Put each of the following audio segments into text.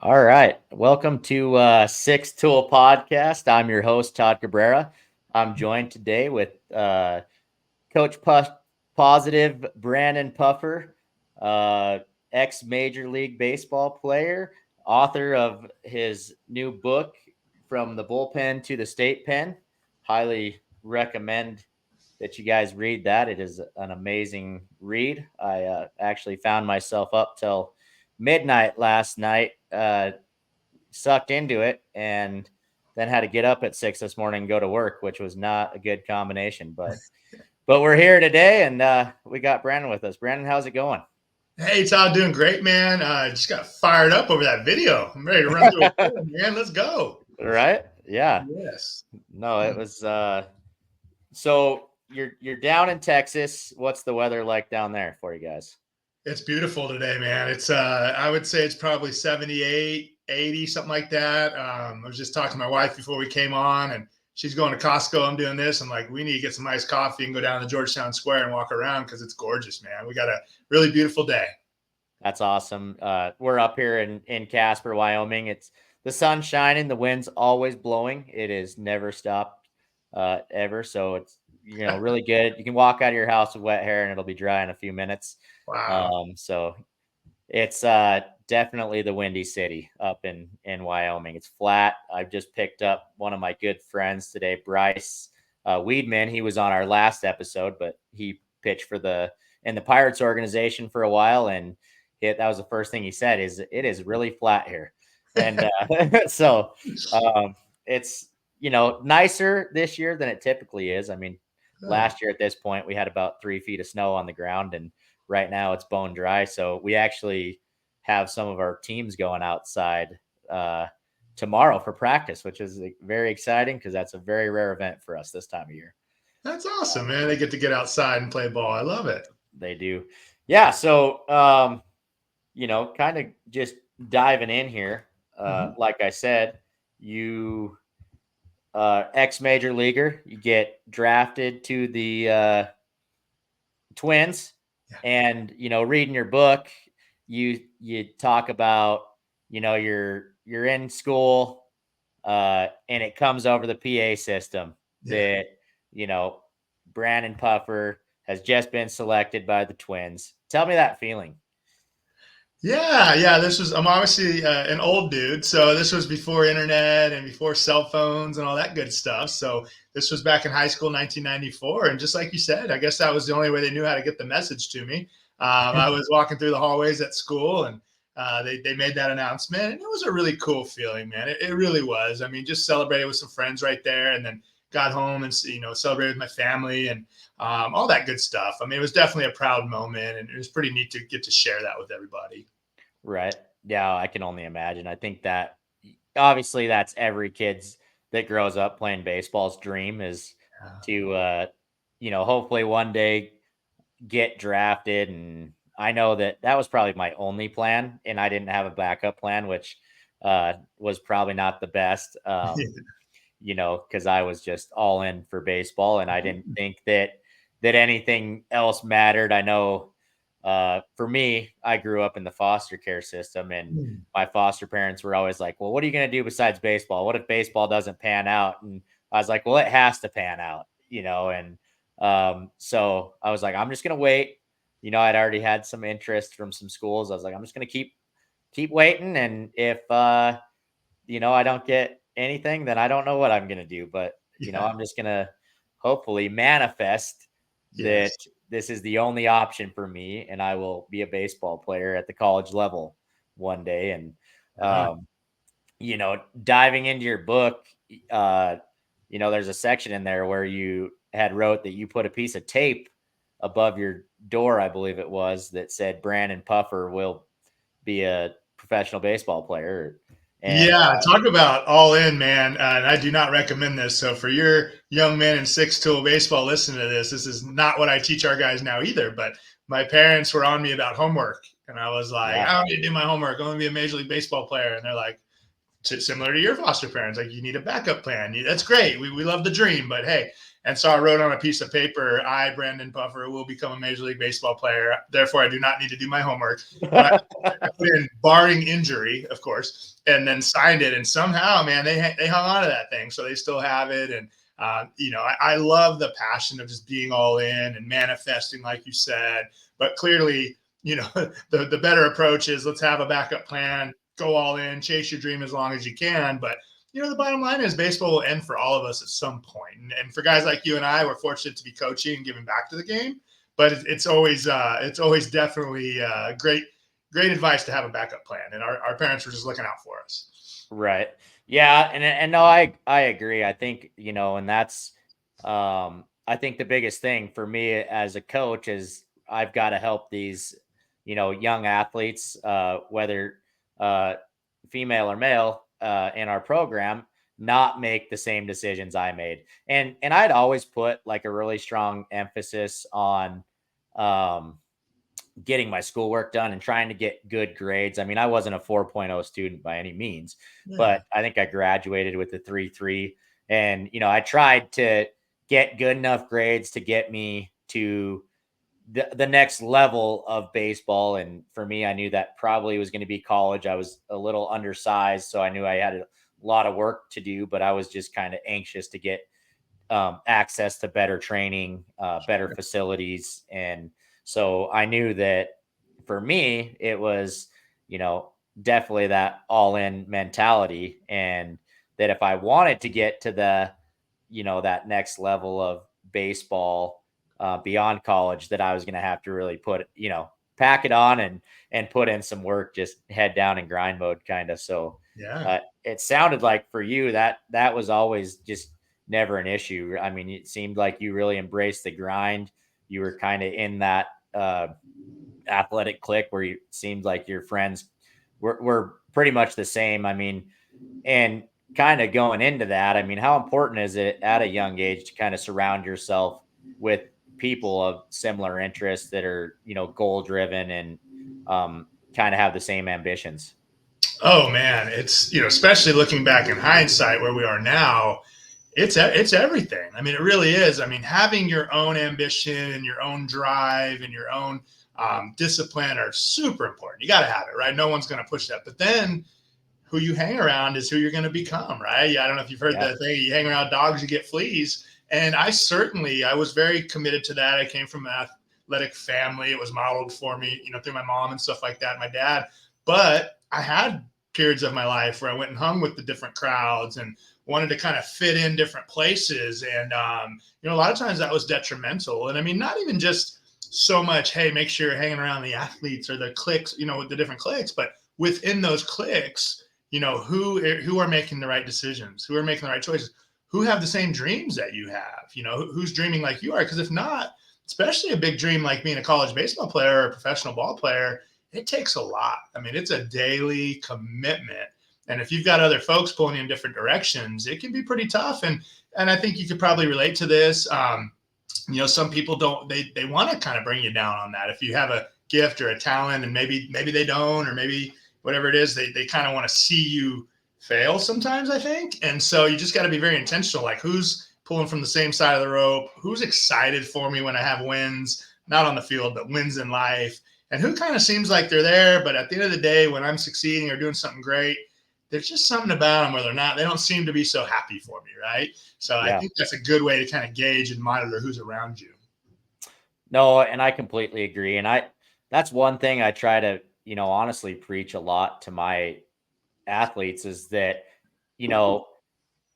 All right. Welcome to Six Tool Podcast. I'm your host, Todd Cabrera. I'm joined today with Coach Positive Brandon Puffer, uh, ex Major League Baseball player, author of his new book, From the Bullpen to the State Pen. Highly recommend that you guys read that. It is an amazing read. I actually found myself up till midnight last night, sucked into it, and then had to get up at 6 this morning and go to work, which was not a good combination. But we're here today, and we got Brandon with us. Brandon, how's it going? Hey, Todd, doing great, man. Just got fired up over that video. I'm ready to run through it, man. Let's go. Right? Yeah. Yes. No, it was. So you're down in Texas. What's the weather like down there for you guys? It's beautiful today, man. I would say it's probably 78, 80, something like that. I was just talking to my wife before we came on, and she's going to Costco. I'm doing this. I'm like, we need to get some iced coffee and go down to Georgetown Square and walk around because it's gorgeous, man. We got a really beautiful day. That's awesome. We're up here in Casper, Wyoming. It's the sun's shining, the wind's always blowing. It is never stopped ever. So it's really good. You can walk out of your house with wet hair and it'll be dry in a few minutes. Wow. So it's definitely the windy city up in Wyoming. It's flat. I've just picked up one of my good friends today, Bryce Weedman. He was on our last episode, but he pitched in the Pirates organization for a while, and that was the first thing he said is it is really flat here. And so it's nicer this year than it typically is. I mean, last year at this point we had about 3 feet of snow on the ground, and right now it's bone dry. So we actually have some of our teams going outside tomorrow for practice, which is very exciting because that's a very rare event for us this time of year. That's awesome, man. They get outside and play ball. I love it. They do. Yeah. So, kind of just diving in here. Like I said, you ex major leaguer, you get drafted to the Twins, and reading your book, you talk about you're in school, and it comes over the PA system that Brandon Puffer has just been selected by the Twins. Tell me that feeling. Yeah. I'm obviously an old dude, so this was before internet and before cell phones and all that good stuff. So this was back in high school, 1994, and just like you said, I guess that was the only way they knew how to get the message to me. I was walking through the hallways at school, and they made that announcement, and it was a really cool feeling, man. It really was. I mean, just celebrated with some friends right there, and then got home and celebrated with my family and all that good stuff. I mean, it was definitely a proud moment, and it was pretty neat to get to share that with everybody. Right. Yeah, I can only imagine. I think that obviously that's every kid's that grows up playing baseball's dream is to hopefully one day get drafted. And I know that was probably my only plan, and I didn't have a backup plan, which was probably not the best. Because I was just all in for baseball, and I didn't think that anything else mattered. I know for me, I grew up in the foster care system, and my foster parents were always like, well, what are you going to do besides baseball? What if baseball doesn't pan out? And I was like, well, it has to pan out, and so I was like, I'm just going to wait. I'd already had some interest from some schools. I was like, I'm just going to keep waiting. And if, I don't get anything, then I don't know what I'm going to do, but I'm just going to hopefully manifest that this is the only option for me, and I will be a baseball player at the college level one day. And, diving into your book, there's a section in there where you had wrote that you put a piece of tape above your door, I believe it was, that said Brandon Puffer will be a professional baseball player. And, talk about all in, man. And I do not recommend this. So for your young men in six-tool baseball listening to this is not what I teach our guys now either. But my parents were on me about homework. And I was like, I don't need to do my homework. I want to be a Major League Baseball player. And they're like, similar to your foster parents, like, you need a backup plan. That's great. We love the dream. But, hey, And so I wrote on a piece of paper, I, Brandon Puffer, will become a Major League Baseball player. Therefore, I do not need to do my homework. But I put in barring injury, of course, and then signed it. And somehow, man, they hung on to that thing. So they still have it. And, I love the passion of just being all in and manifesting, like you said. But clearly, the better approach is let's have a backup plan, go all in, chase your dream as long as you can. But the bottom line is baseball will end for all of us at some point. And for guys like you and I, we're fortunate to be coaching and giving back to the game. But it's always definitely great advice to have a backup plan. And our parents were just looking out for us. Right. Yeah, and no, I agree. I think, and that's I think the biggest thing for me as a coach is I've got to help these, young athletes, whether uh female or male, in our program, not make the same decisions I made. And I'd always put like a really strong emphasis on um getting my schoolwork done and trying to get good grades. I mean, I wasn't a 4.0 student by any means, Yeah. but I think I graduated with a 3.3. And, I tried to get good enough grades to get me to the next level of baseball. And for me, I knew that probably was going to be college. I was a little undersized, so I knew I had a lot of work to do, but I was just kind of anxious to get access to better training, better facilities. And so I knew that for me, it was, you know, definitely that all in mentality. And that if I wanted to get to that next level of baseball, beyond college, that I was going to have to really pack it on and put in some work, just head down and grind mode kind of. So Yeah. it sounded like for you that was always just never an issue. I mean, it seemed like you really embraced the grind. You were kind of in that athletic clique where you seemed like your friends were pretty much the same. I mean, and kind of going into that, I mean, how important is it at a young age to kind of surround yourself with people of similar interests that are, goal driven and kind of have the same ambitions? Oh man, it's especially looking back in hindsight where we are now, it's everything. I mean, it really is. I mean, having your own ambition and your own drive and your own discipline are super important. You got to have it, right? No one's going to push that. But then who you hang around is who you're going to become, right? Yeah, I don't know if you've heard Yeah. the thing. You hang around dogs, you get fleas. And I was very committed to that. I came from an athletic family. It was modeled for me, through my mom and stuff like that, my dad. But I had periods of my life where I went and hung with the different crowds and wanted to kind of fit in different places. And, a lot of times that was detrimental. And I mean, not even just so much, hey, make sure you're hanging around the athletes or the cliques, with the different cliques, but within those cliques, who are making the right decisions, who are making the right choices, who have the same dreams that you have, who's dreaming like you are. Because if not, especially a big dream like being a college baseball player or a professional ball player, it takes a lot. I mean, it's a daily commitment. And if you've got other folks pulling you in different directions, it can be pretty tough. And I think you could probably relate to this. Some people don't, they want to kind of bring you down on that. If you have a gift or a talent and maybe they don't, or maybe whatever it is, they kind of want to see you fail sometimes, I think. And so you just got to be very intentional. Like, who's pulling from the same side of the rope? Who's excited for me when I have wins, not on the field, but wins in life? And who kind of seems like they're there, but at the end of the day, when I'm succeeding or doing something great, there's just something about them where they don't seem to be so happy for me, right? So I Yeah. think that's a good way to kind of gauge and monitor who's around you. No, and I completely agree. And that's one thing I try to, honestly preach a lot to my athletes is that, you know,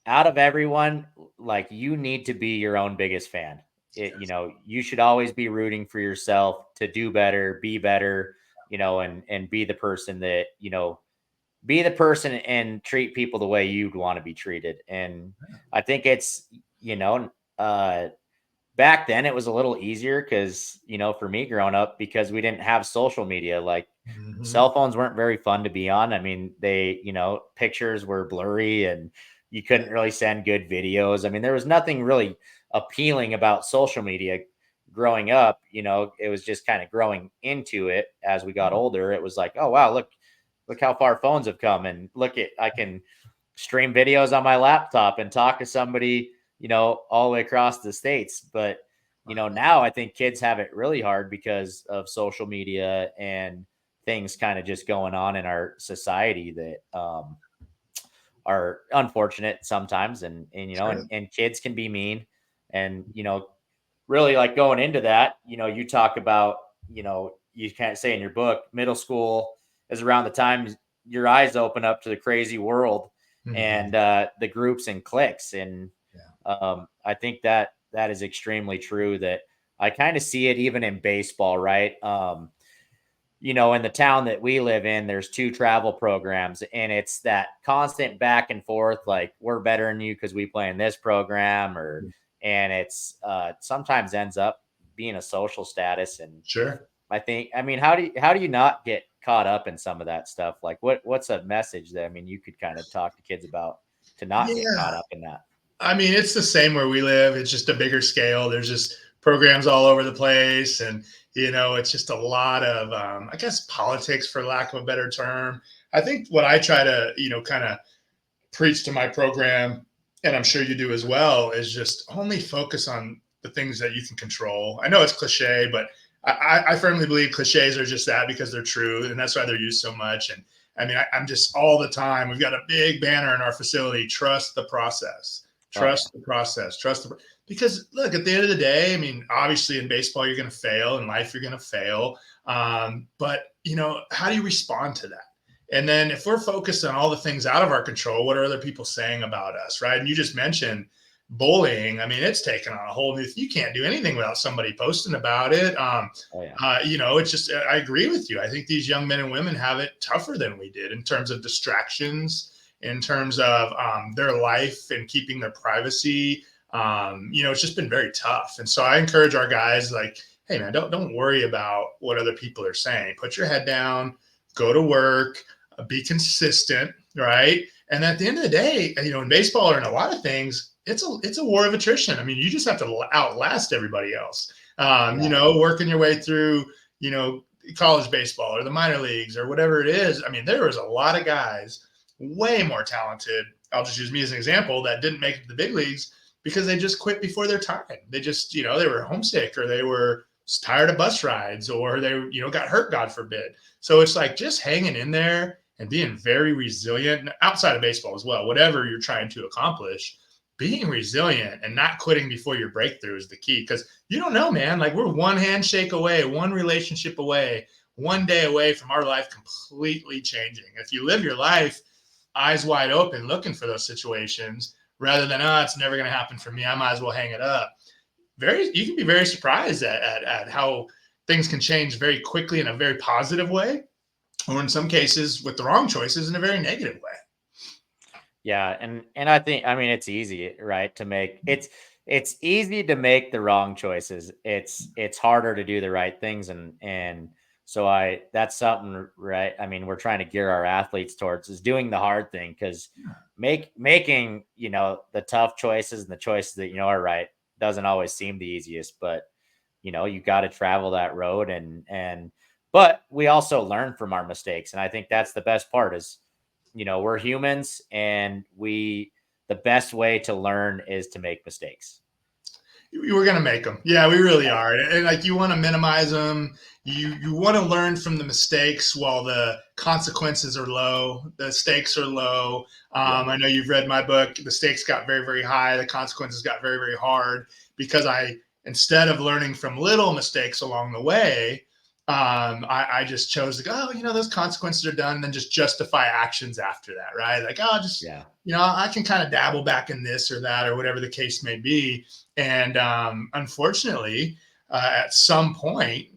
out of everyone, like, you need to be your own biggest fan. You should always be rooting for yourself to do better, be better, and be the person that, be the person and treat people the way you'd want to be treated. And I think it's, uh back then it was a little easier because, for me growing up, because we didn't have social media, like Mm-hmm. cell phones weren't very fun to be on. I mean, pictures were blurry and you couldn't really send good videos. I mean, there was nothing really appealing about social media growing up. It was just kind of growing into it as we got older. It was like, oh wow, look how far phones have come, and I can stream videos on my laptop and talk to somebody, all the way across the states. But, now I think kids have it really hard because of social media and things kind of just going on in our society that are unfortunate sometimes. And Sure. and kids can be mean. And, really like going into that, you talk about, you can't say in your book, middle school is around the time your eyes open up to the crazy world Mhm. and the groups and cliques. And Yeah. I think that is extremely true, that I kind of see it even in baseball, right? In the town that we live in, there's two travel programs, and it's that constant back and forth, like we're better than you because we play in this program, or and it's sometimes ends up being a social status. And Sure. I mean, how do you not get caught up in some of that stuff? Like what's a message that, I mean, you could kind of talk to kids about to not get Yeah. caught up in that? I mean, it's the same where we live. It's just a bigger scale. There's just programs all over the place, and it's just a lot of, I guess, politics, for lack of a better term. I think what I try to, kind of preach to my program, and I'm sure you do as well, is just only focus on the things that you can control. I know it's cliche, but I firmly believe cliches are just that, because they're true, and that's why they're used so much. And I mean, I'm just all the time. We've got a big banner in our facility: trust the process, Oh yeah. trust the process, because look, at the end of the day, I mean, obviously in baseball you're going to fail, in life you're going to fail, but how do you respond to that? And then if we're focused on all the things out of our control, what are other people saying about us, right? And you just mentioned bullying. I mean, it's taken on a whole new. You can't do anything without somebody posting about it. Oh yeah. It's just. I agree with you. I think these young men and women have it tougher than we did in terms of distractions, in terms of their life and keeping their privacy. It's just been very tough. And so I encourage our guys, like, hey man, don't worry about what other people are saying. Put your head down, go to work, be consistent, right? And at the end of the day, in baseball or in a lot of things, it's a war of attrition. I mean, you just have to outlast everybody else. Yeah. Working your way through, you know, college baseball or the minor leagues or whatever it is. I mean, there was a lot of guys way more talented. I'll just use me as an example, that didn't make it to the big leagues because they just quit before their time. They just, they were homesick, or they were tired of bus rides, or they, got hurt, God forbid. So it's like just hanging in there and being very resilient outside of baseball as well, whatever you're trying to accomplish. Being resilient and not quitting before your breakthrough is the key, because you don't know, man. Like, we're one handshake away, one relationship away, one day away from our life completely changing. If you live your life eyes wide open looking for those situations, rather than, oh, it's never going to happen for me, I might as well hang it up. You can be very surprised at how things can change very quickly in a very positive way, or in some cases with the wrong choices in a very negative way. Yeah, and I think, I mean, it's easy, right, to make it's easy to make the wrong choices. It's harder to do the right things. And so I that's something, right? I mean, we're trying to gear our athletes towards, is doing the hard thing, because making, the tough choices and the choices that are right doesn't always seem the easiest. But you got to travel that road. And but we also learn from our mistakes. And I think that's the best part, is we're humans, and the best way to learn is to make mistakes. We're gonna make them. Yeah, we really are. And like, you want to minimize them. You want to learn from the mistakes while the consequences are low. The stakes are low. Yeah. I know you've read my book. The stakes got very, very high. The consequences got very, very hard, because instead of learning from little mistakes along the way, I just chose to go, oh, those consequences are done, and then just justify actions after that, right? Like, oh, just, Yeah. I can kind of dabble back in this or that, or whatever the case may be. And unfortunately, at some point,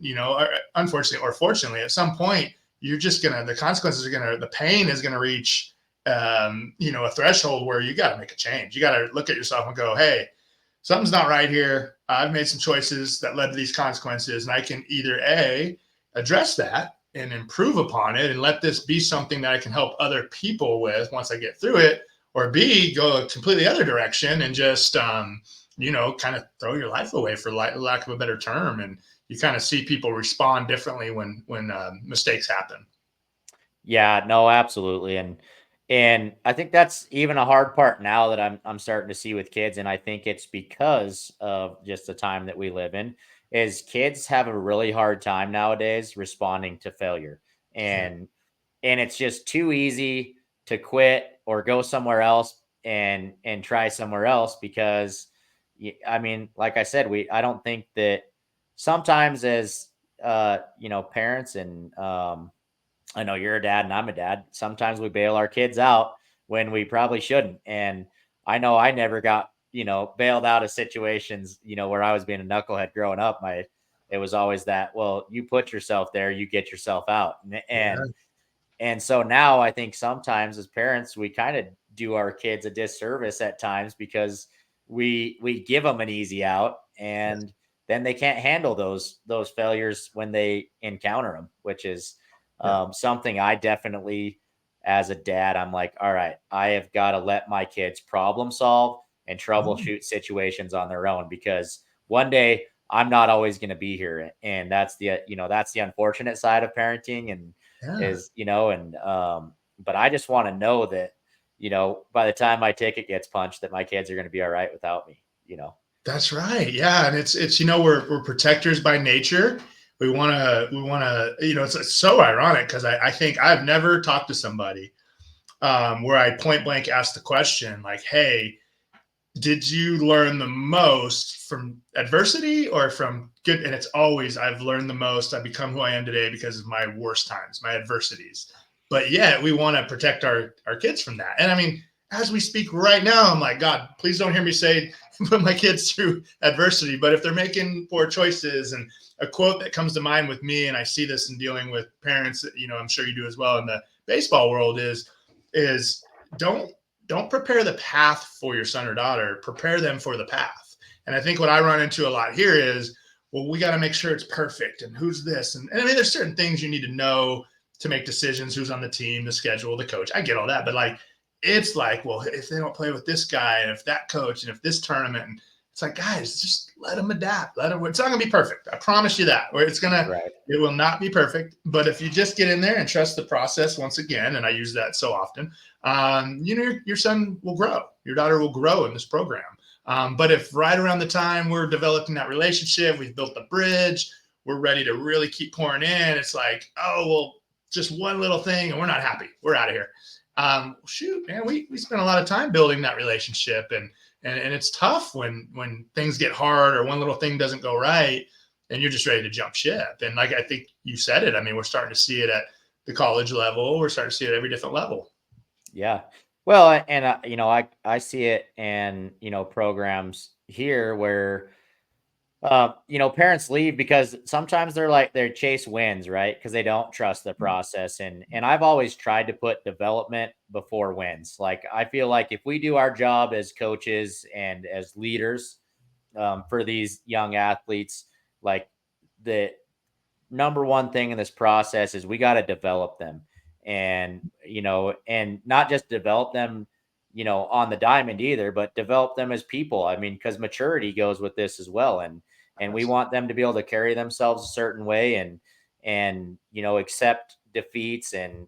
unfortunately or fortunately, at some point, the consequences are gonna, the pain is gonna reach, a threshold where you got to make a change. You got to look at yourself and go, hey, something's not right here. I've made some choices that led to these consequences, and I can either address that and improve upon it and let this be something that I can help other people with once I get through it, or B, go a completely other direction and just kind of throw your life away, for lack of a better term. And you kind of see people respond differently when mistakes happen. Yeah, no, absolutely. And And I think that's even a hard part now that I'm starting to see with kids, and I think it's because of just the time that we live in, is kids have a really hard time nowadays responding to failure. Yeah. And it's just too easy to quit or go somewhere else and try somewhere else because I mean, like I said, we I don't think that sometimes as parents and I know you're a dad and I'm a dad. Sometimes we bail our kids out when we probably shouldn't. And I know I never got, bailed out of situations, where I was being a knucklehead growing up. It was always that, well, you put yourself there, you get yourself out. Yeah. And so now I think sometimes as parents, we kind of do our kids a disservice at times because we give them an easy out Yes. and then they can't handle those failures when they encounter them, which is Yeah. something I definitely, as a dad, I'm like, all right, I have got to let my kids problem solve and Mm, troubleshoot situations on their own because one day I'm not always going to be here, and that's the unfortunate side of parenting, and yeah. is but I just want to know that by the time my ticket gets punched that my kids are going to be all right without me. That's right. Yeah, and it's we're protectors by nature. We want to it's so ironic because I think I've never talked to somebody where I point blank asked the question like, "Hey, did you learn the most from adversity or from good?" And it's always I've learned the most. I've become who I am today because of my worst times, my adversities. But yet we want to protect our kids from that. And I mean, as we speak right now, I'm like, God, please don't hear me say put my kids through adversity. But if they're making poor choices, and a quote that comes to mind with me, and I see this in dealing with parents, I'm sure you do as well in the baseball world, is don't don't prepare the path for your son or daughter, prepare them for the path. And I think what I run into a lot here is, well, we got to make sure it's perfect, and who's this, and I mean there's certain things you need to know to make decisions, who's on the team, the schedule, the coach. I get all that, but like it's like, well, if they don't play with this guy and if that coach and if this tournament, and it's like, guys, just let them adapt. Let them. It's not gonna be perfect. I promise you that. Or Right. it will not be perfect. But if you just get in there and trust the process once again, and I use that so often, your son will grow. Your daughter will grow in this program. But if right around the time we're developing that relationship, we've built the bridge, we're ready to really keep pouring in, it's like, oh, well, just one little thing and we're not happy. We're out of here. Shoot, man, we spent a lot of time building that relationship, and it's tough when things get hard or one little thing doesn't go right and you're just ready to jump ship. And like I think you said it, I mean, we're starting to see it at the college level. We're starting to see it at every different level. Yeah. Well, and I see it in programs here where parents leave because sometimes they chase wins, right? Because they don't trust the process. And I've always tried to put development before wins. Like I feel like if we do our job as coaches and as leaders for these young athletes, like the number one thing in this process is we got to develop them, and not just develop them on the diamond either, but develop them as people. I mean, because maturity goes with this as well, and we want them to be able to carry themselves a certain way and accept defeats, and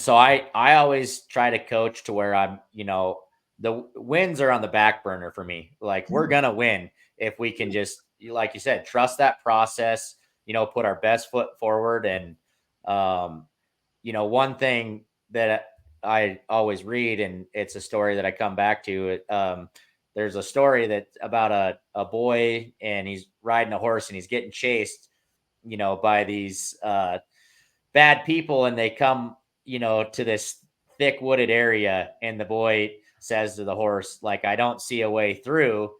so I always try to coach to where the wins are on the back burner for me. Like we're gonna win if we can just, like you said, trust that process, put our best foot forward. And um, one thing that I always read, and it's a story that I come back to. There's a story that about a boy, and he's riding a horse and he's getting chased, by these bad people, and they come to this thick wooded area, and the boy says to the horse, like, I don't see a way through.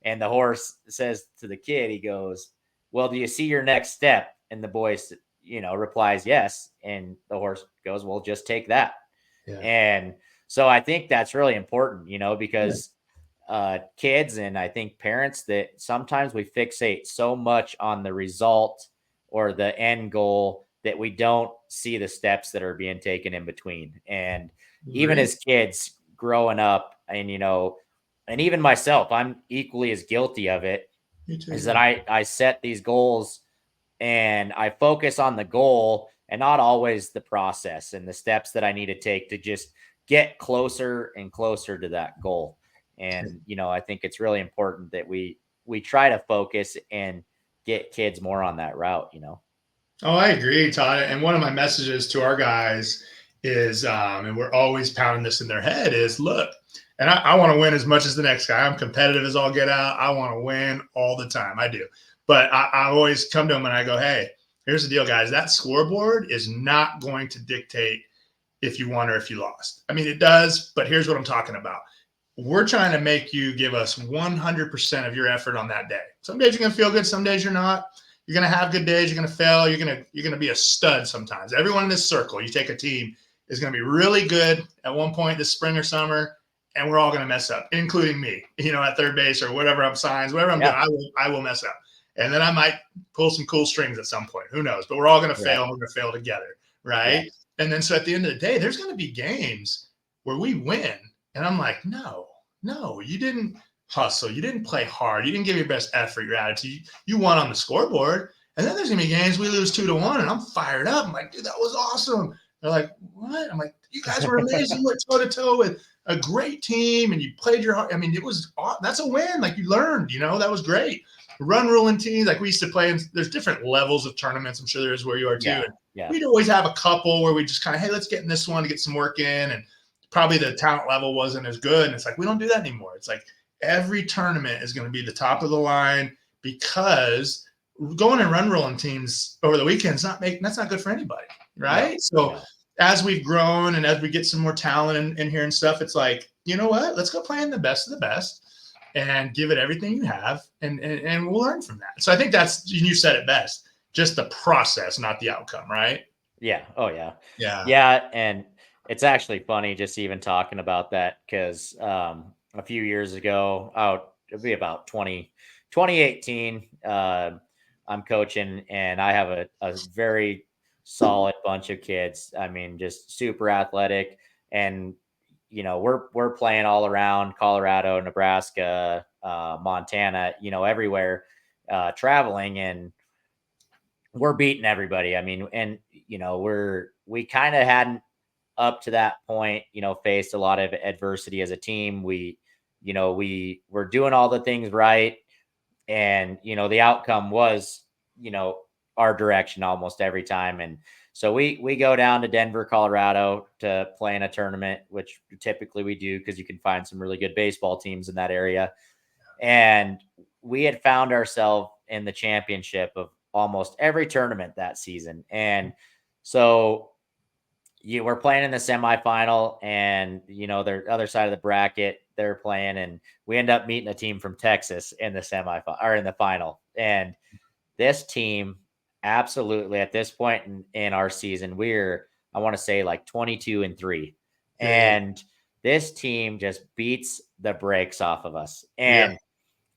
And the horse says to the kid, he goes, well, do you see your next step? And the boy replies, yes. And the horse goes, well, just take that. Yeah. And so I think that's really important, Yeah. because kids and I think parents, that sometimes we fixate so much on the result or the end goal that we don't see the steps that are being taken in between. And even Agree. as kids growing up, and even myself, I'm equally as guilty of it, Me too. is that Yeah. I set these goals and I focus on the goal and not always the process and the steps that I need to take to just get closer and closer to that goal. And, I think it's really important that we try to focus and get kids more on that route. Oh, I agree, Todd. And one of my messages to our guys is, and we're always pounding this in their head, is look, and I want to win as much as the next guy. I'm competitive as all get out. I want to win all the time. I do. But I always come to them and I go, hey, here's the deal, guys. That scoreboard is not going to dictate if you won or if you lost. I mean, it does, but here's what I'm talking about. We're trying to make you give us 100% of your effort on that day. Some days you're going to feel good, some days you're not. You're going to have good days, you're going to fail, you're going to be a stud sometimes. Everyone in this circle, you take a team, is going to be really good at one point this spring or summer, and we're all going to mess up, including me, at third base or whatever I'm signs, whatever I'm doing, I will mess up. And then I might pull some cool strings at some point. Who knows? But we're all going to fail, and we're going to fail together, right? Yeah. And then so at the end of the day, there's going to be games where we win. And I'm like, no, you didn't hustle. You didn't play hard. You didn't give your best effort, your attitude. You won on the scoreboard. And then there's going to be games we lose 2-1, and I'm fired up. I'm like, dude, that was awesome. They're like, what? I'm like, you guys were amazing. You went toe-to-toe with a great team, and you played your heart. I mean, that's a win. Like, you learned, that was great. Run ruling teams, like we used to play, and there's different levels of tournaments. I'm sure there is where you are too. Yeah. We'd always have a couple where we just kind of, hey, let's get in this one to get some work in. And probably the talent level wasn't as good. And it's like, we don't do that anymore. It's like every tournament is going to be the top of the line, because going and run rolling teams over the weekend that's not good for anybody. Right. So as we've grown and as we get some more talent in here and stuff, it's like, you know what, let's go play in the best of the best and give it everything you have, and we'll learn from that. So I think you said it best, just the process, not the outcome, right? Yeah. Oh, yeah. Yeah. Yeah. And it's actually funny just even talking about that, because a few years ago, it'll be about 2018, I'm coaching, and I have a very solid bunch of kids. I mean, just super athletic. And we're playing all around Colorado, Nebraska, Montana, everywhere, traveling, and we're beating everybody. I mean, and we kind of hadn't up to that point, faced a lot of adversity as a team. We were doing all the things right, and the outcome was, our direction almost every time. And so we go down to Denver, Colorado to play in a tournament, which typically we do because you can find some really good baseball teams in that area. And we had found ourselves in the championship of almost every tournament that season. And so you were playing in the semifinal, and the other side of the bracket they're playing, and we end up meeting a team from Texas in the semifinal or in the final. And this team, absolutely, at this point in our season, I want to say like 22-3. And this team just beats the brakes off of us. And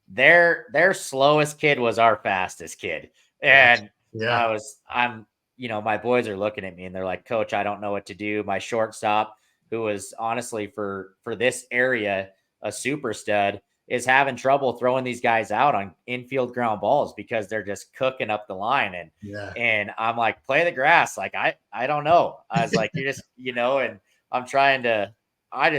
their slowest kid was our fastest kid. And my boys are looking at me and they're like, Coach, I don't know what to do. My shortstop, who was honestly for this area a super stud, is having trouble throwing these guys out on infield ground balls because they're just cooking up the line. And I'm like, play the grass. Like, I don't know. I was like, you're just, and I'm trying to find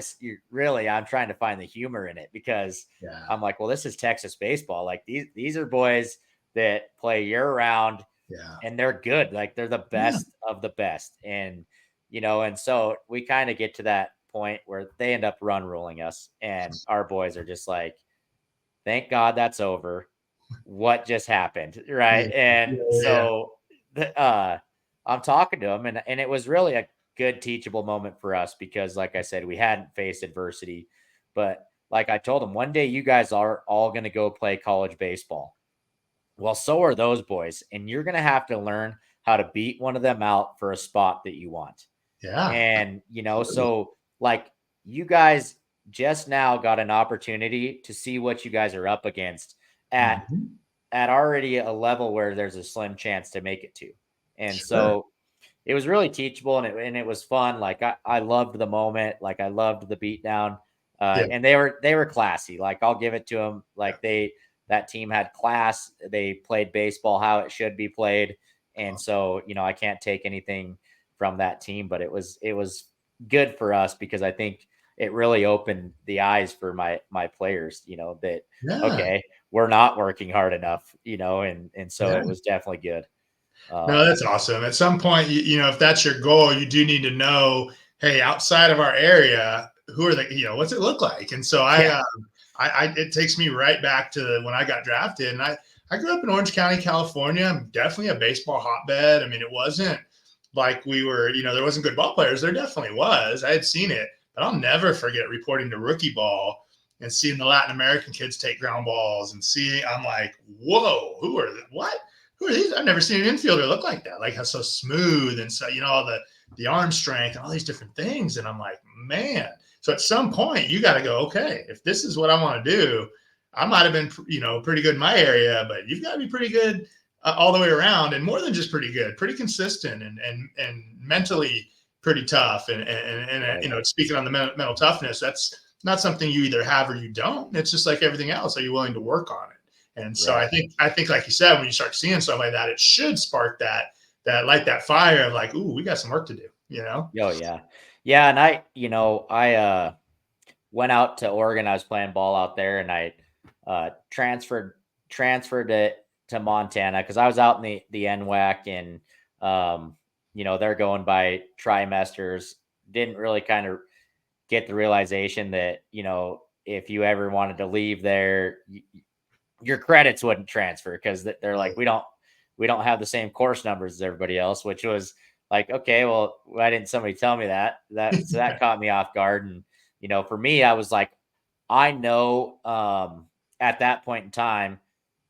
the humor in it, because I'm like, well, this is Texas baseball. Like, these are boys that play year round, and they're good. Like, they're the best of the best. And, and so we kind of get to that point where they end up run rolling us, and our boys are just like, thank God that's over. What just happened? Right. So I'm talking to them, and it was really a good teachable moment for us, because like I said, we hadn't faced adversity. But like I told them, one day you guys are all going to go play college baseball. Well, so are those boys, and you're going to have to learn how to beat one of them out for a spot that you want. And so like, you guys just now got an opportunity to see what you guys are up against at already a level where there's a slim chance to make it to. And so it was really teachable, and it was fun. Like, I loved the moment. Like, I loved the beatdown. And they were classy. Like, I'll give it to them. Like, that team had class. They played baseball how it should be played. And so, I can't take anything from that team, but it was good for us because I think it really opened the eyes for my players, that Yeah. okay, we're not working hard enough, and so Yeah. it was definitely good. No, Um, that's awesome. At some point, if that's your goal, you do need to know, hey, outside of our area, who are what's it look like? And so yeah, it takes me right back to when I got drafted, and I grew up in Orange County, California. I'm definitely a baseball hotbed. I mean, it wasn't like we were, there wasn't good ball players. There definitely was. I had seen it, but I'll never forget reporting to rookie ball and seeing the Latin American kids take ground balls and seeing, I'm like, whoa, what? Who are these? I've never seen an infielder look like that. Like how so smooth and so, all the arm strength and all these different things. And I'm like, man. So at some point you got to go, okay, if this is what I want to do, I might have been, pretty good in my area, but you've got to be pretty good all the way around, and more than just pretty good, pretty consistent, and mentally pretty tough. And oh yeah, speaking on the mental toughness, that's not something you either have or you don't. It's just like everything else. Are you willing to work on it? And so right. I think, like you said, when you start seeing stuff like that, it should spark that light that fire of like, ooh, we got some work to do. Oh yeah, yeah. And I went out to Oregon. I was playing ball out there, and I transferred it to Montana because I was out in the NWAC, and they're going by trimesters. Didn't really kind of get the realization that if you ever wanted to leave there, your credits wouldn't transfer because they're like, Right. we don't have the same course numbers as everybody else, which was like, okay, well, why didn't somebody tell me that caught me off guard. And for me, I was like, I know, at that point in time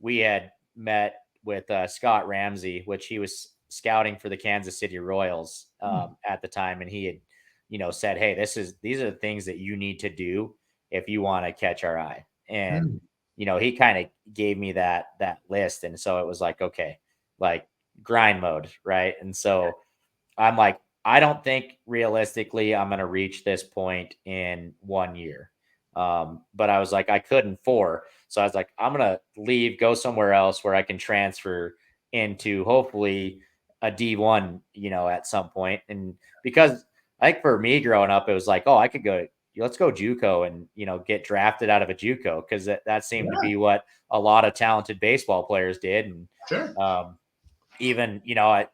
we had met with Scott Ramsey, which he was scouting for the Kansas City Royals at the time, and he had said, hey, these are the things that you need to do if you want to catch our eye. And Mm. he kind of gave me that list, and so it was like, okay, like grind mode, right? And so I'm like, I don't think realistically I'm going to reach this point in 1 year. But I was like, I could in 4. So I was like, I'm going to leave, go somewhere else where I can transfer into hopefully a D1, at some point. And because I think for me growing up, it was like, oh, I could go, let's go JUCO and, get drafted out of a JUCO because that seemed to Yeah, be what a lot of talented baseball players did. And, sure. even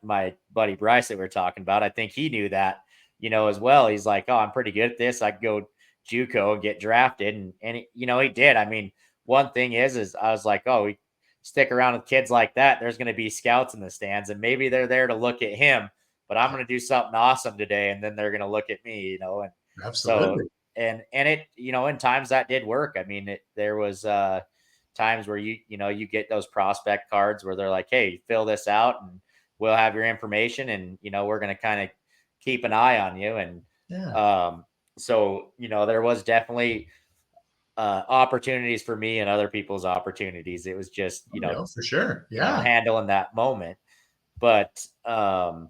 my buddy Bryce that we are talking about, I think he knew that as well. He's like, oh, I'm pretty good at this. I could go JUCO and get drafted, and he did. I mean, one thing is I was like, oh, we stick around with kids like that, there's going to be scouts in the stands, and maybe they're there to look at him, but I'm going to do something awesome today, and then they're going to look at me, and so Absolutely. and it in times that did work. I mean, there was times where you get those prospect cards where they're like, hey, fill this out and we'll have your information, and we're going to kind of keep an eye on you. And Yeah. um so there was definitely opportunities for me and other people's opportunities. It was just Oh, yeah, for sure. Yeah. handling that moment. But I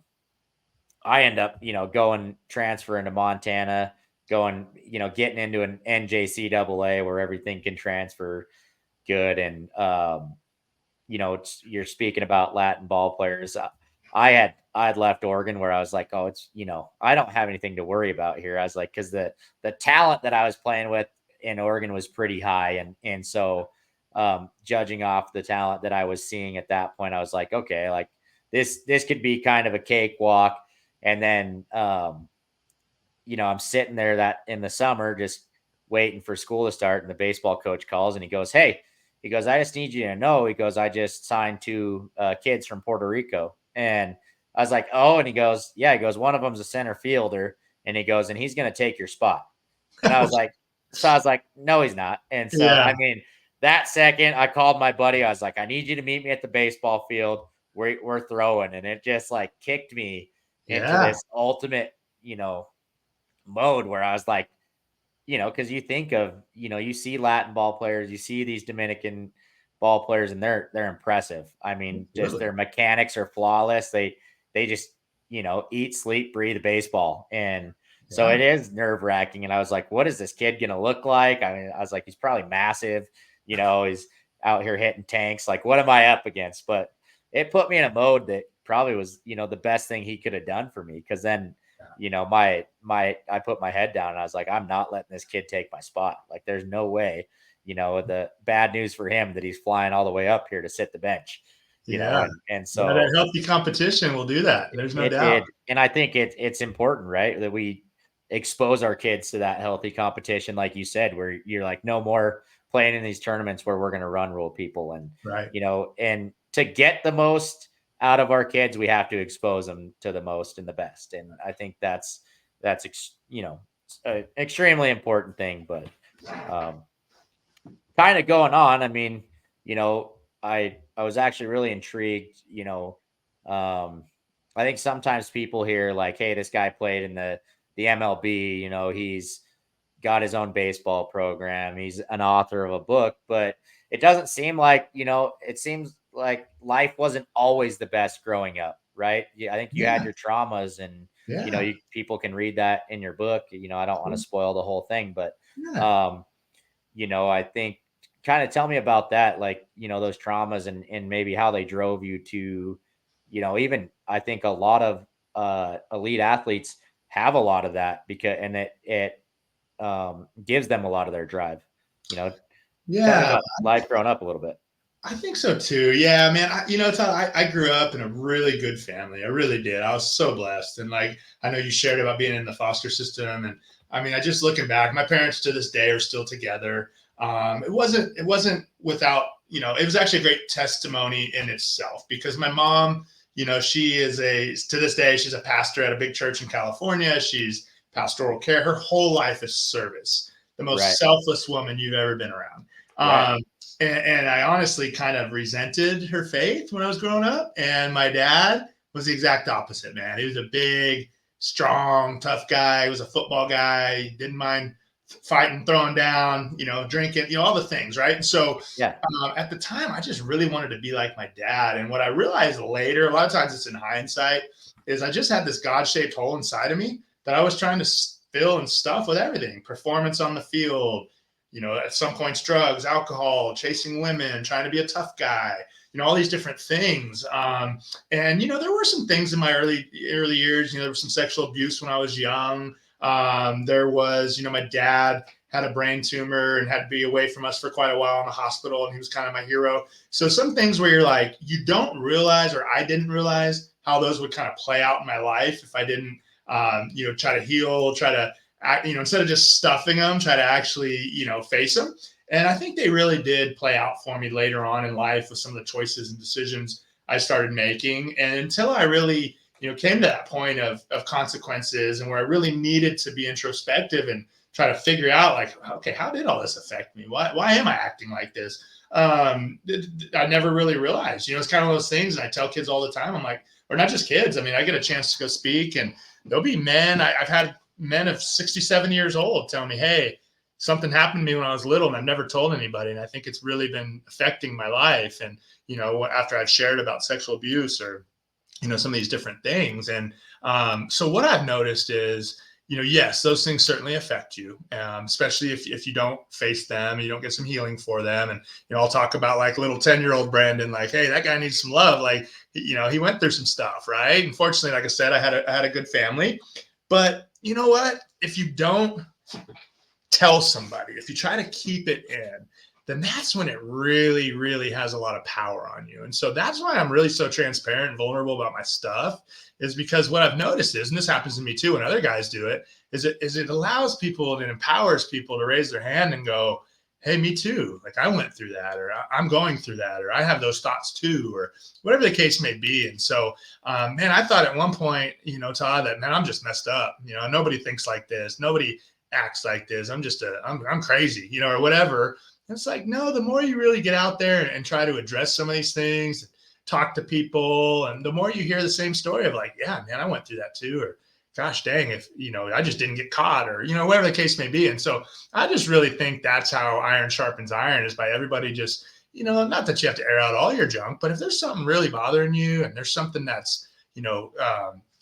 end up going transferring to Montana, going getting into an NJCAA where everything can transfer good. And you're speaking about Latin ball players. I had left Oregon where I was like, oh, it's I don't have anything to worry about here. I was like, because the talent that I was playing with in Oregon was pretty high, and so judging off the talent that I was seeing at that point, I was like, okay, like this could be kind of a cakewalk. And then I'm sitting there that in the summer just waiting for school to start, and the baseball coach calls and he goes, hey, he goes, I just need you to know, he goes, I just signed 2 kids from Puerto Rico. And I was like, oh, and he goes, yeah, he goes, one of them's a center fielder, and he goes, and he's going to take your spot. And I was like, no, he's not. And so, Yeah. I mean, that second I called my buddy, I was like, I need you to meet me at the baseball field. We're throwing. And it just like kicked me into Yeah. this ultimate, you know, mode where I was like, because you think of, you see Latin ball players, you see these Dominican ball players, and they're impressive. I mean, just Absolutely. their mechanics are flawless. They just eat, sleep, breathe baseball, and so Yeah. it is nerve wracking. And I was like, what is this kid gonna look like? I mean, I was like, he's probably massive. He's out here hitting tanks. Like, what am I up against? But it put me in a mode that probably was, the best thing he could have done for me. Cause then, I put my head down and I was like, I'm not letting this kid take my spot. Like, there's no way, the bad news for him that he's flying all the way up here to sit the bench, Yeah. and Yeah, that so healthy competition will do that. There's no it doubt. did, and I think it's important, right, that we expose our kids to that healthy competition, like you said, where you're like, no more playing in these tournaments where we're going to run rule people, and Right. and to get the most out of our kids, we have to expose them to the most and the best, and I think that's an extremely important thing, but um, kind of going on. I mean, you know, I was actually really intrigued. I think sometimes people hear like, "Hey, this guy played in the MLB." He's got his own baseball program. He's an author of a book, but it doesn't seem like It seems like life wasn't always the best growing up, right? Yeah, I think you had Yeah. your traumas, and Yeah. people can read that in your book. I don't want to spoil the whole thing, but Yeah. um, I think kind of tell me about that, like, those traumas and maybe how they drove you to, even I think a lot of elite athletes have a lot of that because and it gives them a lot of their drive. You know, Tell me Yeah. about life growing up a little bit. I think so too. Yeah, man. Todd, I grew up in a really good family. I really did. I was so blessed. And like, I know you shared about being in the foster system. And I mean, I just looking back, my parents to this day are still together. It wasn't without, it was actually a great testimony in itself because my mom, she is to this day, she's a pastor at a big church in California. She's pastoral care. Her whole life is service, the most Right. selfless woman you've ever been around. Right. And I honestly kind of resented her faith when I was growing up. And my dad was the exact opposite, man. He was a big, strong, tough guy. He was a football guy. He didn't mind fighting, throwing down, drinking, all the things, right? And so Yeah. at the time, I just really wanted to be like my dad. And what I realized later, a lot of times it's in hindsight, is I just had this God shaped hole inside of me that I was trying to fill and stuff with everything performance on the field, at some points, drugs, alcohol, chasing women, trying to be a tough guy, all these different things. And there were some things in my early years. There was some sexual abuse when I was young. There was, my dad had a brain tumor and had to be away from us for quite a while in the hospital, and he was kind of my hero. So some things where you're like, you don't realize, or I didn't realize how those would kind of play out in my life if I didn't, try to heal, try to instead of just stuffing them, try to actually, face them. And I think they really did play out for me later on in life with some of the choices and decisions I started making. And until I really, came to that point of consequences and where I really needed to be introspective and try to figure out like, okay, how did all this affect me? Why am I acting like this? I never really realized, it's kind of those things. And I tell kids all the time, I'm like, or not just kids. I mean, I get a chance to go speak and there'll be men. I've had men of 67 years old telling me, hey, something happened to me when I was little and I've never told anybody. And I think it's really been affecting my life. And, after I've shared about sexual abuse or, some of these different things. And so what I've noticed is, yes, those things certainly affect you, especially if you don't face them, you don't get some healing for them. And, I'll talk about like little 10-year-old Brandon, like, hey, that guy needs some love. Like, he went through some stuff, right? Unfortunately, like I said, I had a good family. But you know what? If you don't tell somebody, if you try to keep it in, then that's when it really, really has a lot of power on you. And so that's why I'm really so transparent and vulnerable about my stuff, is because what I've noticed is, and this happens to me too when other guys do it, is it allows people and it empowers people to raise their hand and go, hey, me too. Like I went through that, or I'm going through that, or I have those thoughts too, or whatever the case may be. And so, man, I thought at one point, Todd, that, man, I'm just messed up. Nobody thinks like this. Nobody acts like this. I'm crazy, or whatever. It's like, no, the more you really get out there and try to address some of these things, talk to people, and the more you hear the same story of like, yeah, man, I went through that too, or gosh dang, if, I just didn't get caught, or, whatever the case may be. And so I just really think that's how iron sharpens iron, is by everybody just, not that you have to air out all your junk, but if there's something really bothering you and there's something that's,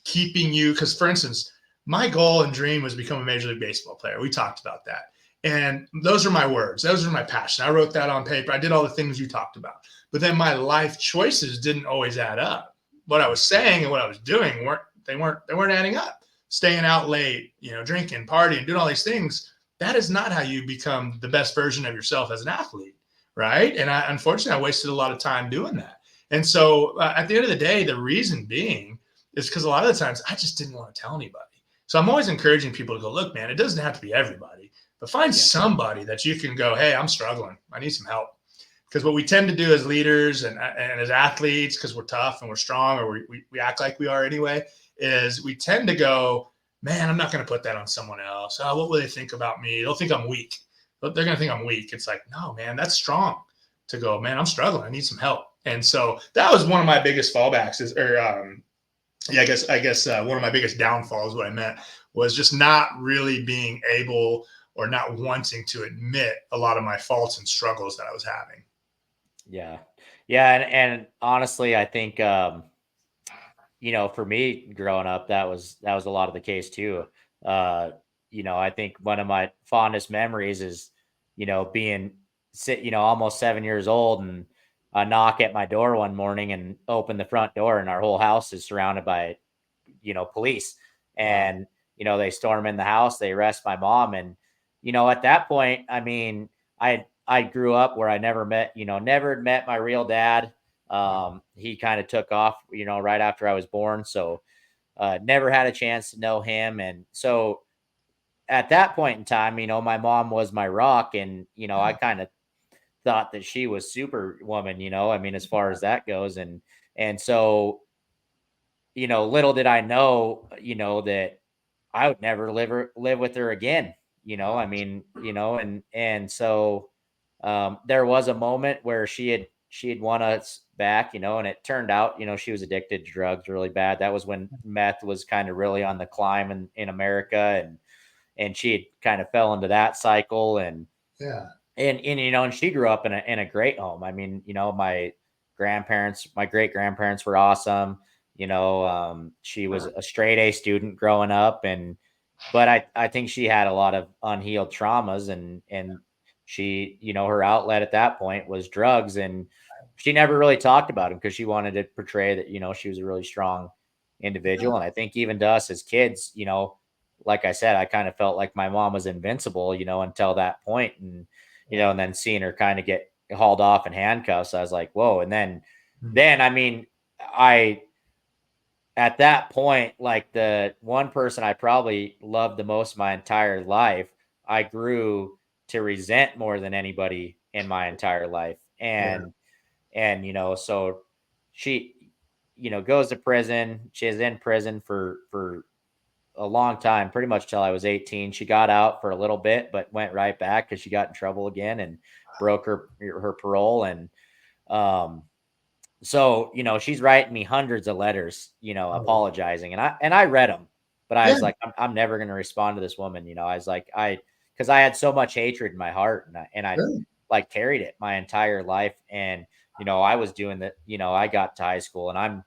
keeping you, because for instance, my goal and dream was become a Major League Baseball player. We talked about that. And those are my words. Those are my passion. I wrote that on paper. I did all the things you talked about. But then my life choices didn't always add up. what I was saying and what I was doing weren't adding up. Staying out late, drinking, partying, doing all these things. That is not how you become the best version of yourself as an athlete, right? And unfortunately, I wasted a lot of time doing that. And so at the end of the day, the reason being is because a lot of the times I just didn't want to tell anybody. So I'm always encouraging people to go, look, man, it doesn't have to be everybody, but find Yeah. somebody that you can go, hey, I'm struggling. I need some help. Because what we tend to do as leaders and as athletes, because we're tough and we're strong, or we act like we are anyway, is we tend to go, man, I'm not going to put that on someone else. Oh, what will they think about me? They'll think I'm weak. They're going to think I'm weak. It's like, no, man, that's strong to go, man, I'm struggling. I need some help. And so that was one of my biggest fallbacks yeah, I guess one of my biggest downfalls, what I meant, was just not really being able or not wanting to admit a lot of my faults and struggles that I was having. Yeah. Yeah, and honestly, I think, for me growing up, that was a lot of the case too. Uh, I think one of my fondest memories is, being almost 7 years old, and a knock at my door one morning and open the front door, and our whole house is surrounded by, police. Wow. And, they storm in the house, they arrest my mom. And, at that point, I mean, I grew up where I never met my real dad. He kind of took off, right after I was born. So never had a chance to know him. And so at that point in time, my mom was my rock. And, I kind of thought that she was superwoman, I mean, as far as that goes. And so, little did I know, that I would never live with her again. I Wow. mean, and so there was a moment where she had won us back, and it turned out, she was addicted to drugs really bad. That was when meth was kind of really on the climb in America, and she had kind of fell into that cycle. Yeah. And she grew up in a great home. I mean, my great grandparents were awesome. She was a straight A student growing up, but I think she had a lot of unhealed traumas, and she, her outlet at that point was drugs. And she never really talked about them because she wanted to portray that, she was a really strong individual. And I think even to us as kids, like I said, I kind of felt like my mom was invincible, until that point. And, Yeah. and then seeing her kind of get hauled off in handcuffs, I was like, whoa. And then, I mean, I, at that point, like the one person I probably loved the most my entire life, I grew to resent more than anybody in my entire life. Yeah. And so she, goes to prison. She is in prison for a long time, pretty much till I was 18. She got out for a little bit, but went right back because she got in trouble again and broke her parole. And um so, she's writing me hundreds of letters, Oh, apologizing, and I read them, but I yeah. was like, I'm never going to respond to this woman. I was like, because I had so much hatred in my heart, and I Good. like carried it my entire life. And, I was doing that, I got to high school and I'm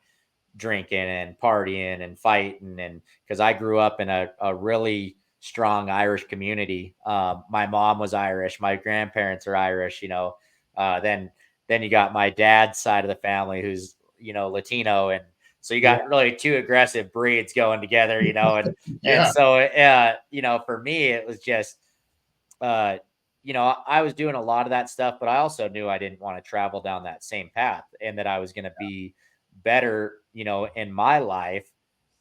drinking and partying and fighting. And because I grew up in a really strong Irish community. My mom was Irish, my grandparents are Irish. Then you got my dad's side of the family who's, Latino. And so you Yeah. got really two aggressive breeds going together. And Yeah. so for me it was just uh, I was doing a lot of that stuff, but I also knew I didn't want to travel down that same path, and that I was going to be better, in my life.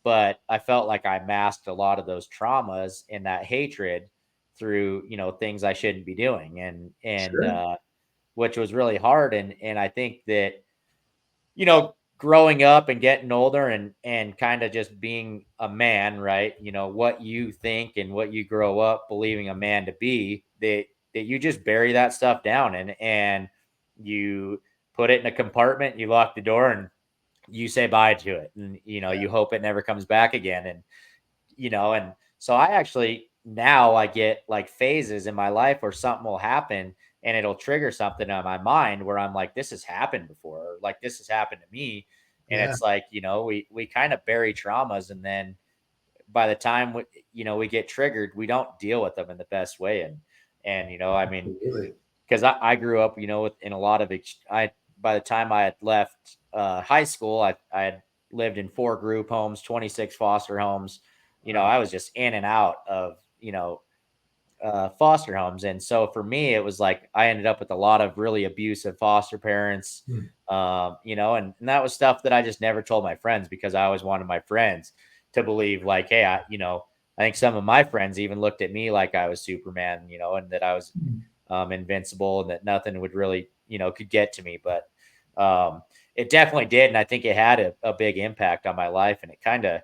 But I felt like I masked a lot of those traumas and that hatred through, things I shouldn't be doing. Sure. Which was really hard. And I think that, growing up and getting older and kind of just being a man, right? What you think and what you grow up believing a man to be, that you just bury that stuff down, and you put it in a compartment, you lock the door, and you say bye to it. And you hope it never comes back again. And so I actually, now I get like phases in my life where something will happen and it'll trigger something on my mind where I'm like, this has happened before, or like this has happened to me. And Yeah. it's like, we kind of bury traumas, and then by the time we get triggered, we don't deal with them in the best way. And I mean, Absolutely. because I grew up, in a lot of I by the time I had left high school, I had lived in 4 group homes, 26 foster homes. Wow. I was just in and out of, foster homes. And so for me, it was like I ended up with a lot of really abusive foster parents, Hmm. and that was stuff that I just never told my friends because I always wanted my friends to believe, like, hey, I think some of my friends even looked at me like I was Superman, and that I was invincible and that nothing would really, could get to me. But it definitely did. And I think it had a big impact on my life. And it kind of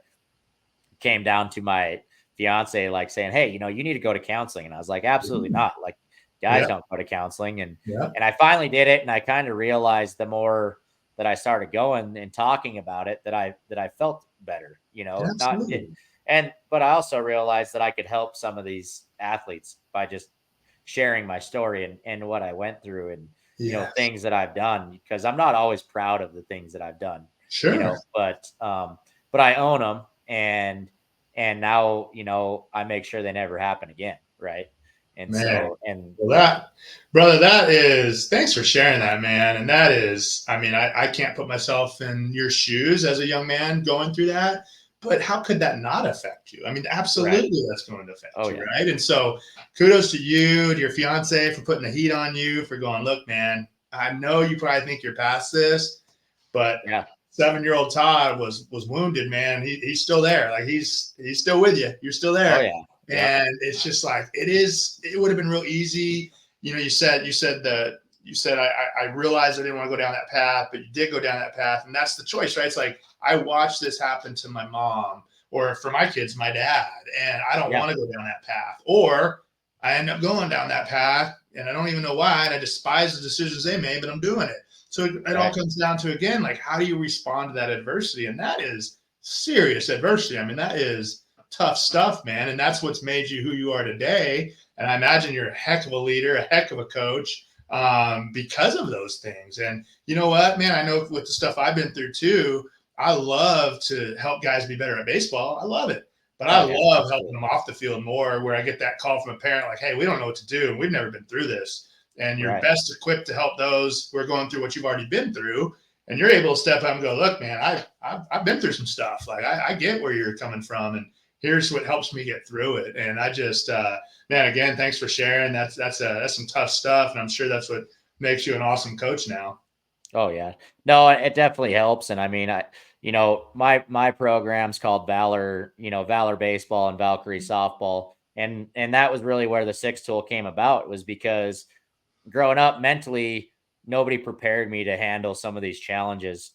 came down to my fiance like saying, "Hey, you need to go to counseling." And I was like, "Absolutely not. Like guys Yeah. don't go to counseling." And Yeah. and I finally did it and I kind of realized the more that I started going and talking about it that I felt better, not it Absolutely. and but I also realized that I could help some of these athletes by just sharing my story and what I went through and Yes. things that I've done because I'm not always proud of the things that I've done, Sure. but I own them and now I make sure they never happen again, right? And Man. so and Well, that, brother, that is, thanks for sharing that, man. And that is, I mean, I can't put myself in your shoes as a young man going through that, but how could that not affect you? I mean, right. absolutely that's going to affect Oh you, yeah. right? And so kudos to you, to your fiance for putting the heat on you, for going, look, man, I know you probably think you're past this, but Yeah. 7-year-old Todd was wounded, man. He's still there. Like he's still with you. You're still Oh there. yeah. Yeah. And it's just like it would have been real easy. You said I realized I didn't want to go down that path, but you did go down that path, and that's the choice, right? It's like I watched this happen to my mom, or for my kids, my dad, and I don't Yeah. want to go down that path. Or I end up going down that path, and I don't even know why, and I despise the decisions they made, but I'm doing it. So it all Right. comes down to, again, like, how do you respond to that adversity? And that is serious adversity. I mean, that is tough stuff, man. And that's what's made you who you are today. And I imagine you're a heck of a leader, a heck of a coach, because of those things. And you know what, man? I know with the stuff I've been through too, I love to help guys be better at baseball. I love it. But I Oh yeah. love helping Absolutely. them off the field more, where I get that call from a parent like, hey, we don't know what to do. We've never been through this. And you're Right. best equipped to help those who are going through what you've already been through. And you're able to step up and go, look, man, I've been through some stuff. Like I get where you're coming from, and here's what helps me get through it. And I just, man, again, thanks for sharing. That's some tough stuff, and I'm sure that's what makes you an awesome coach now. Oh yeah. No, it definitely helps. And I mean, my program's called Valor, Valor Baseball and Valkyrie Softball. And that was really where the six tool came about, was because growing up mentally, nobody prepared me to handle some of these challenges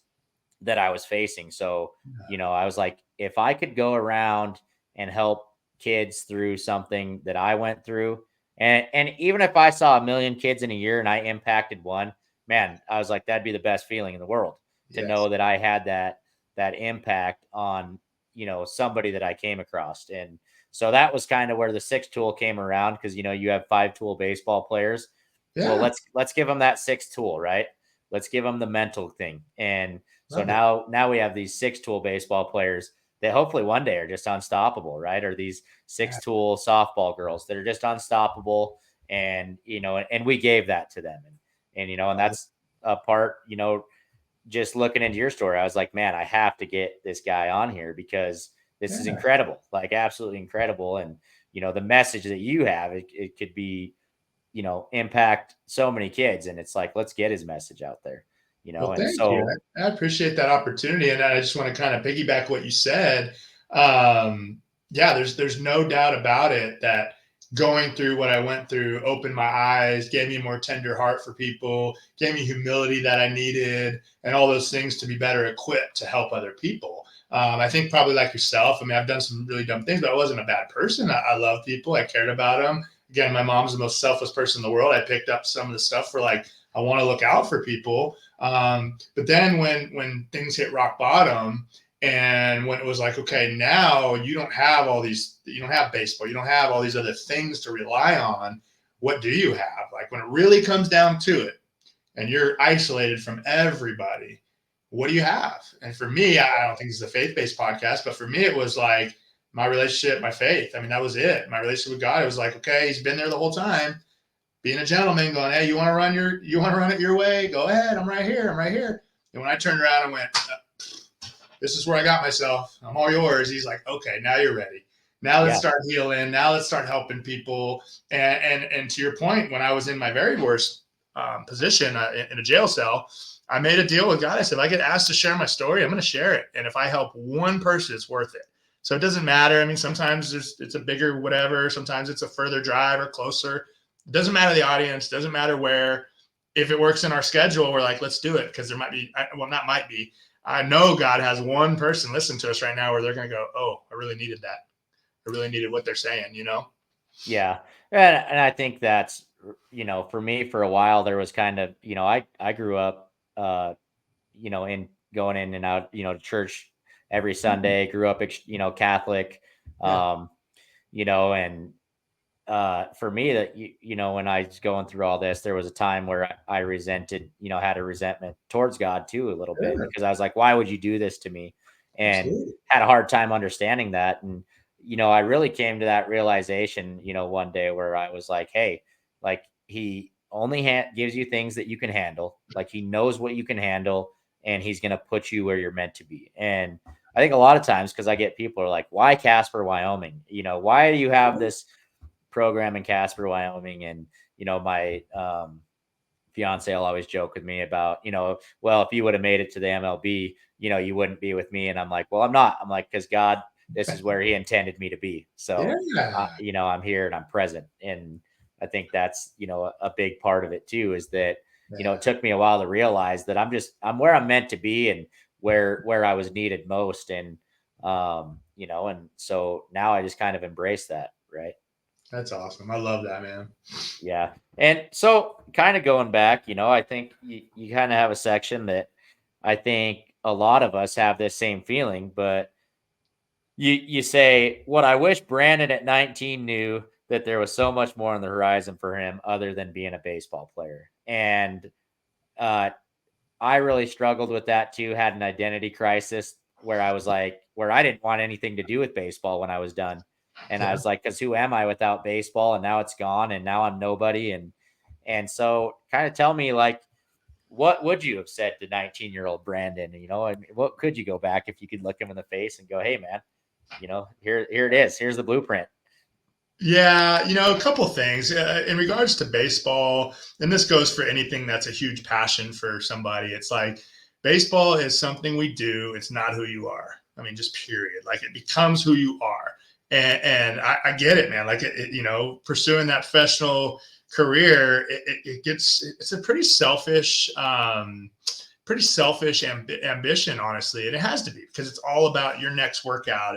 that I was facing. So, I was like, if I could go around and help kids through something that I went through, and even if I saw a million kids in a year and I impacted one, man, I was like, that'd be the best feeling in the world to know Yes. that I had that impact on, somebody that I came across. And so that was kind of where the six tool came around, because you have 5 tool baseball players. Well, Yeah. let's give them that six tool, right? Let's give them the mental thing. And so Love it. now we have these 6 tool baseball players that hopefully one day are just unstoppable, right? Or these Yeah. 6 tool softball girls that are just unstoppable. And and we gave that to them. And that's a part, just looking into your story, I was like, man, I have to get this guy on here because this is Yeah. incredible, like absolutely incredible. And the message that you have, it could be, impact so many kids. And it's like, let's get his message out there, Well, and thank you. so I appreciate that opportunity, and I just want to kind of piggyback what you said. Yeah, there's no doubt about it that going through what I went through opened my eyes, gave me a more tender heart for people, gave me humility that I needed, and all those things to be better equipped to help other people. I think probably like yourself. I mean, I've done some really dumb things, but I wasn't a bad person. I love people. I cared about them. Again, my mom's the most selfless person in the world. I picked up some of the stuff for, like, I want to look out for people. But then when things hit rock bottom, and when it was like, okay, now you don't have all these, you don't have baseball, you don't have all these other things to rely on. What do you have? Like, when it really comes down to it, and you're isolated from everybody, what do you have? And for me, I don't think this is a faith-based podcast, but for me, it was like my relationship, my faith. I mean, that was it. My relationship with God. It was like, okay, He's been there the whole time, being a gentleman, going, hey, you want to run it your way? Go ahead. I'm right here. I'm right here. And when I turned around and went, this is where I got myself. I'm all yours. He's like, okay, now you're ready. Now let's Yeah. start healing. Now let's start helping people. And to your point, when I was in my very worst position in a jail cell, I made a deal with God. I said, if I get asked to share my story, I'm going to share it. And if I help one person, it's worth it. So it doesn't matter. I mean, sometimes it's a bigger whatever. Sometimes it's a further drive or closer. It doesn't matter the audience. Doesn't matter where. If it works in our schedule, we're like, let's do it, because there might be, well, not might be. I know God has one person listening to us right now where they're going to go, oh, I really needed that. I really needed what they're saying, you know? Yeah. And I think that's, for me for a while there was kind of, I grew up in going in and out, to church every Sunday, grew up Catholic, Yeah. um, and for me that when I was going through all this, there was a time where I resented, had a resentment towards God too a little bit, Sure. because I was like, why would you do this to me? And Absolutely. had a hard time understanding that. And I really came to that realization, one day where I was like, hey, like he only gives you things that you can handle. Like he knows what you can handle, and he's going to put you where you're meant to be. And I think a lot of times, because I get people are like, why Casper, Wyoming? Why do you have this program in Casper, Wyoming? And my fiance will always joke with me about, well, if you would have made it to the MLB, you wouldn't be with me. And I'm like, well, I'm not. I'm like, because God, this is where He intended me to be. So, Yeah. I'm here and I'm present. And I think that's a big part of it too. Is that Yeah. it took me a while to realize that I'm where I'm meant to be, and where I was needed most. And and so now I just kind of embrace that, right? That's awesome. I love that, man. Yeah. And so kind of going back, I think you kind of have a section that I think a lot of us have this same feeling, but you say, what I wish Brandon at 19 knew, that there was so much more on the horizon for him other than being a baseball player. And uh, I really struggled with that too, had an identity crisis where I was like, where I didn't want anything to do with baseball when I was done. And I Yeah. was like, because who am I without baseball? And now it's gone, and now I'm nobody. And so kind of tell me, like, what would you have said to 19-year-old Brandon? I mean, what could you go back if you could look him in the face and go, hey man, here it is. Here's the blueprint. Yeah, a couple things in regards to baseball, and this goes for anything that's a huge passion for somebody. It's like baseball is something we do. It's not who you are. I mean, just period. Like it becomes who you are, and I get it, man. Like pursuing that professional career, it's a pretty selfish ambition, honestly, and it has to be, because it's all about your next workout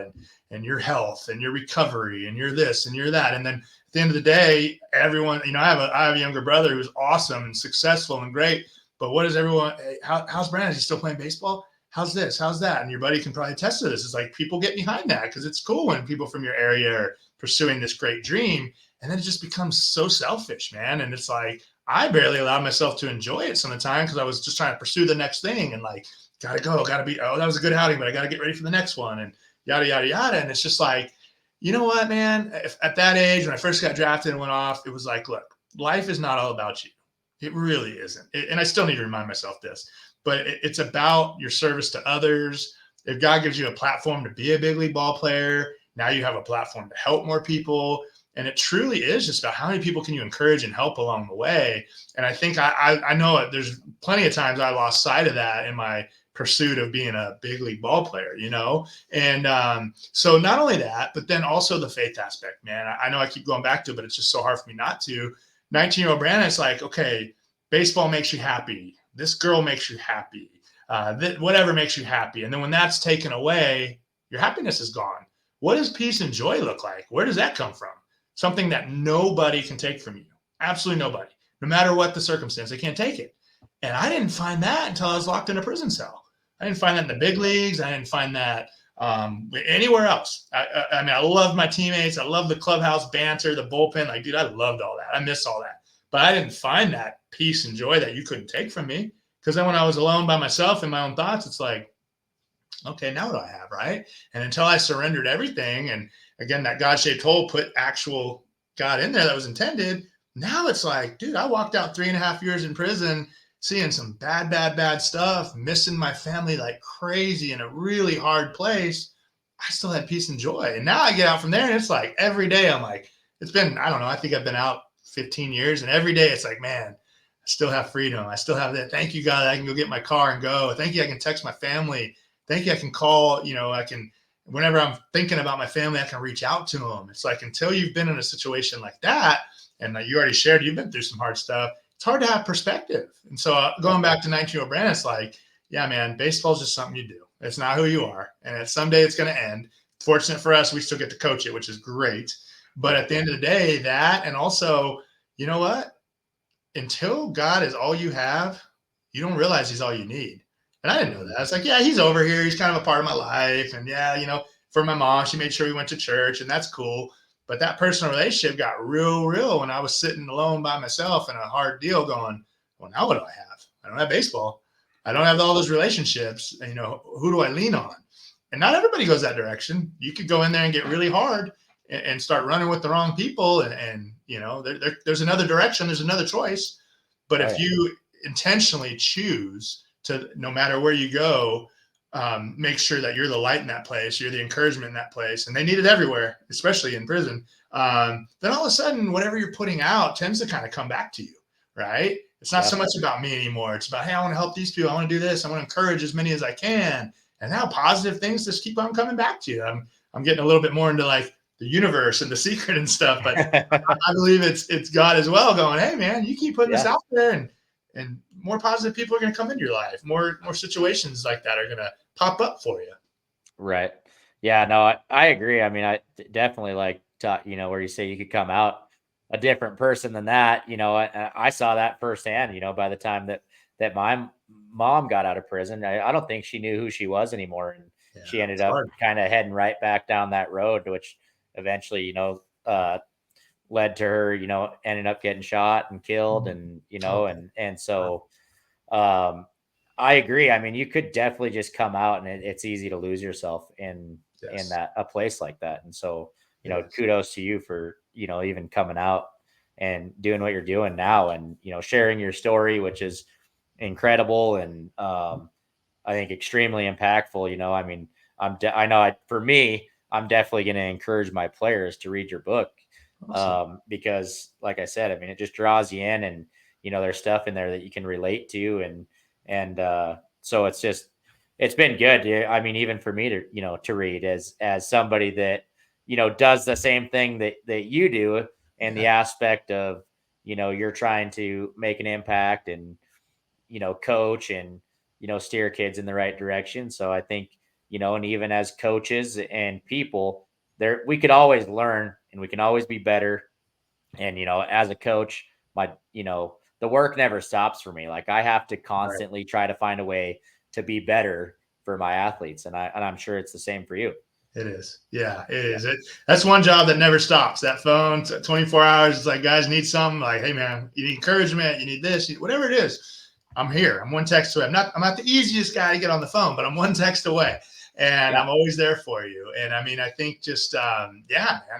and your health and your recovery and your this and your that. And then at the end of the day, everyone, I have a younger brother who's awesome and successful and great. But what is everyone? Hey, how's Brandon? Is he still playing baseball? How's this? How's that? And your buddy can probably attest to this. It's like people get behind that because it's cool when people from your area are pursuing this great dream. And then it just becomes so selfish, man. And it's like, I barely allowed myself to enjoy it some of the time because I was just trying to pursue the next thing and like, gotta go, gotta be, oh, that was a good outing, but I gotta get ready for the next one. And yada yada yada. And it's just like, you know what, man? If, at that age, when I first got drafted and went off, it was like, look, life is not all about you. It really isn't. And I still need to remind myself this, but it's about your service to others. If God gives you a platform to be a big league ball player, now you have a platform to help more people. And it truly is just about how many people can you encourage and help along the way. And I think I know there's plenty of times I lost sight of that in my pursuit of being a big league ball player. And so not only that, but then also the faith aspect, man. I know I keep going back to it, but it's just so hard for me not to. 19-year-old Brandon, it's like, okay, baseball makes you happy. This girl makes you happy. Whatever makes you happy. And then when that's taken away, your happiness is gone. What does peace and joy look like? Where does that come from? Something that nobody can take from you. Absolutely nobody. No matter what the circumstance, they can't take it. And I didn't find that until I was locked in a prison cell. I didn't find that in the big leagues. I didn't find that anywhere else. I mean, I love my teammates. I love the clubhouse banter, the bullpen. Like, dude, I loved all that. I miss all that. But I didn't find that peace and joy that you couldn't take from me. Because then when I was alone by myself in my own thoughts, it's like, okay, now what do I have, right? And until I surrendered everything, and again, that God-shaped hole put actual God in there that was intended, now it's like, dude, I walked out 3.5 years in prison seeing some bad stuff, missing my family like crazy in a really hard place, I still had peace and joy. And now I get out from there and it's like every day I'm like, it's been, I don't know, I think I've been out 15 years and every day it's like, man, I still have freedom. I still have that. Thank you, God. I can go get my car and go. Thank you. I can text my family. Thank you. I can call, I can, whenever I'm thinking about my family, I can reach out to them. It's like until you've been in a situation like that, and you already shared, you've been through some hard stuff. It's hard to have perspective. And so going back to 19-year-old Brandon, it's like, yeah, man, baseball is just something you do. It's not who you are. And someday it's going to end. Fortunate for us, we still get to coach it, which is great. But at the end of the day, that, and also, you know what? Until God is all you have, you don't realize he's all you need. And I didn't know that. It's like, yeah, he's over here. He's kind of a part of my life. And yeah, for my mom, she made sure we went to church and that's cool. But that personal relationship got real when I was sitting alone by myself in a hard deal going, well, now what do I have? I don't have baseball. I don't have all those relationships. And, who do I lean on? And not everybody goes that direction. You could go in there and get really hard and start running with the wrong people. And there's another direction. There's another choice. But if you intentionally choose to, no matter where you go, make sure that you're the light in that place, you're the encouragement in that place, and they need it everywhere, especially in prison, then all of a sudden, whatever you're putting out tends to kind of come back to you, right? It's not so much about me anymore. It's about, hey, I want to help these people. I want to do this. I want to encourage as many as I can. And now positive things just keep on coming back to you. I'm getting a little bit more into like the universe and the secret and stuff, but I believe it's God as well going, hey, man, you keep putting this out there and more positive people are going to come into your life. More situations like that are going to pop up for you. Right. Yeah, no, I agree. I mean, I definitely like, where you say you could come out a different person than that. I saw that firsthand, by the time that my mom got out of prison. I don't think she knew who she was anymore. And she ended up kind of heading right back down that road, which eventually, led to her, ending up getting shot and killed. And, and so, I agree. I mean, you could definitely just come out and it's easy to lose yourself in a place like that. And so, kudos to you for, even coming out and doing what you're doing now and, sharing your story, which is incredible. And, I think extremely impactful. I mean, for me, I'm definitely going to encourage my players to read your book. Awesome. Because like I said, I mean, it just draws you in and, there's stuff in there that you can relate to. And so it's been good. I mean, even for me to read as somebody that, does the same thing that you do and the aspect of, you're trying to make an impact and, coach and, steer kids in the right direction. So I think, and even as coaches and people we could always learn and we can always be better. And, as a coach, the work never stops for me. Like I have to constantly try to find a way to be better for my athletes. And I'm sure it's the same for you. It is. Yeah, it is. That's one job that never stops. That phone, 24 hours. It's like, guys need something. Like, hey, man, you need encouragement. You need this, whatever it is. I'm here. I'm one text away. I'm not the easiest guy to get on the phone, but I'm one text away. And I'm always there for you. And I mean, I think just, man,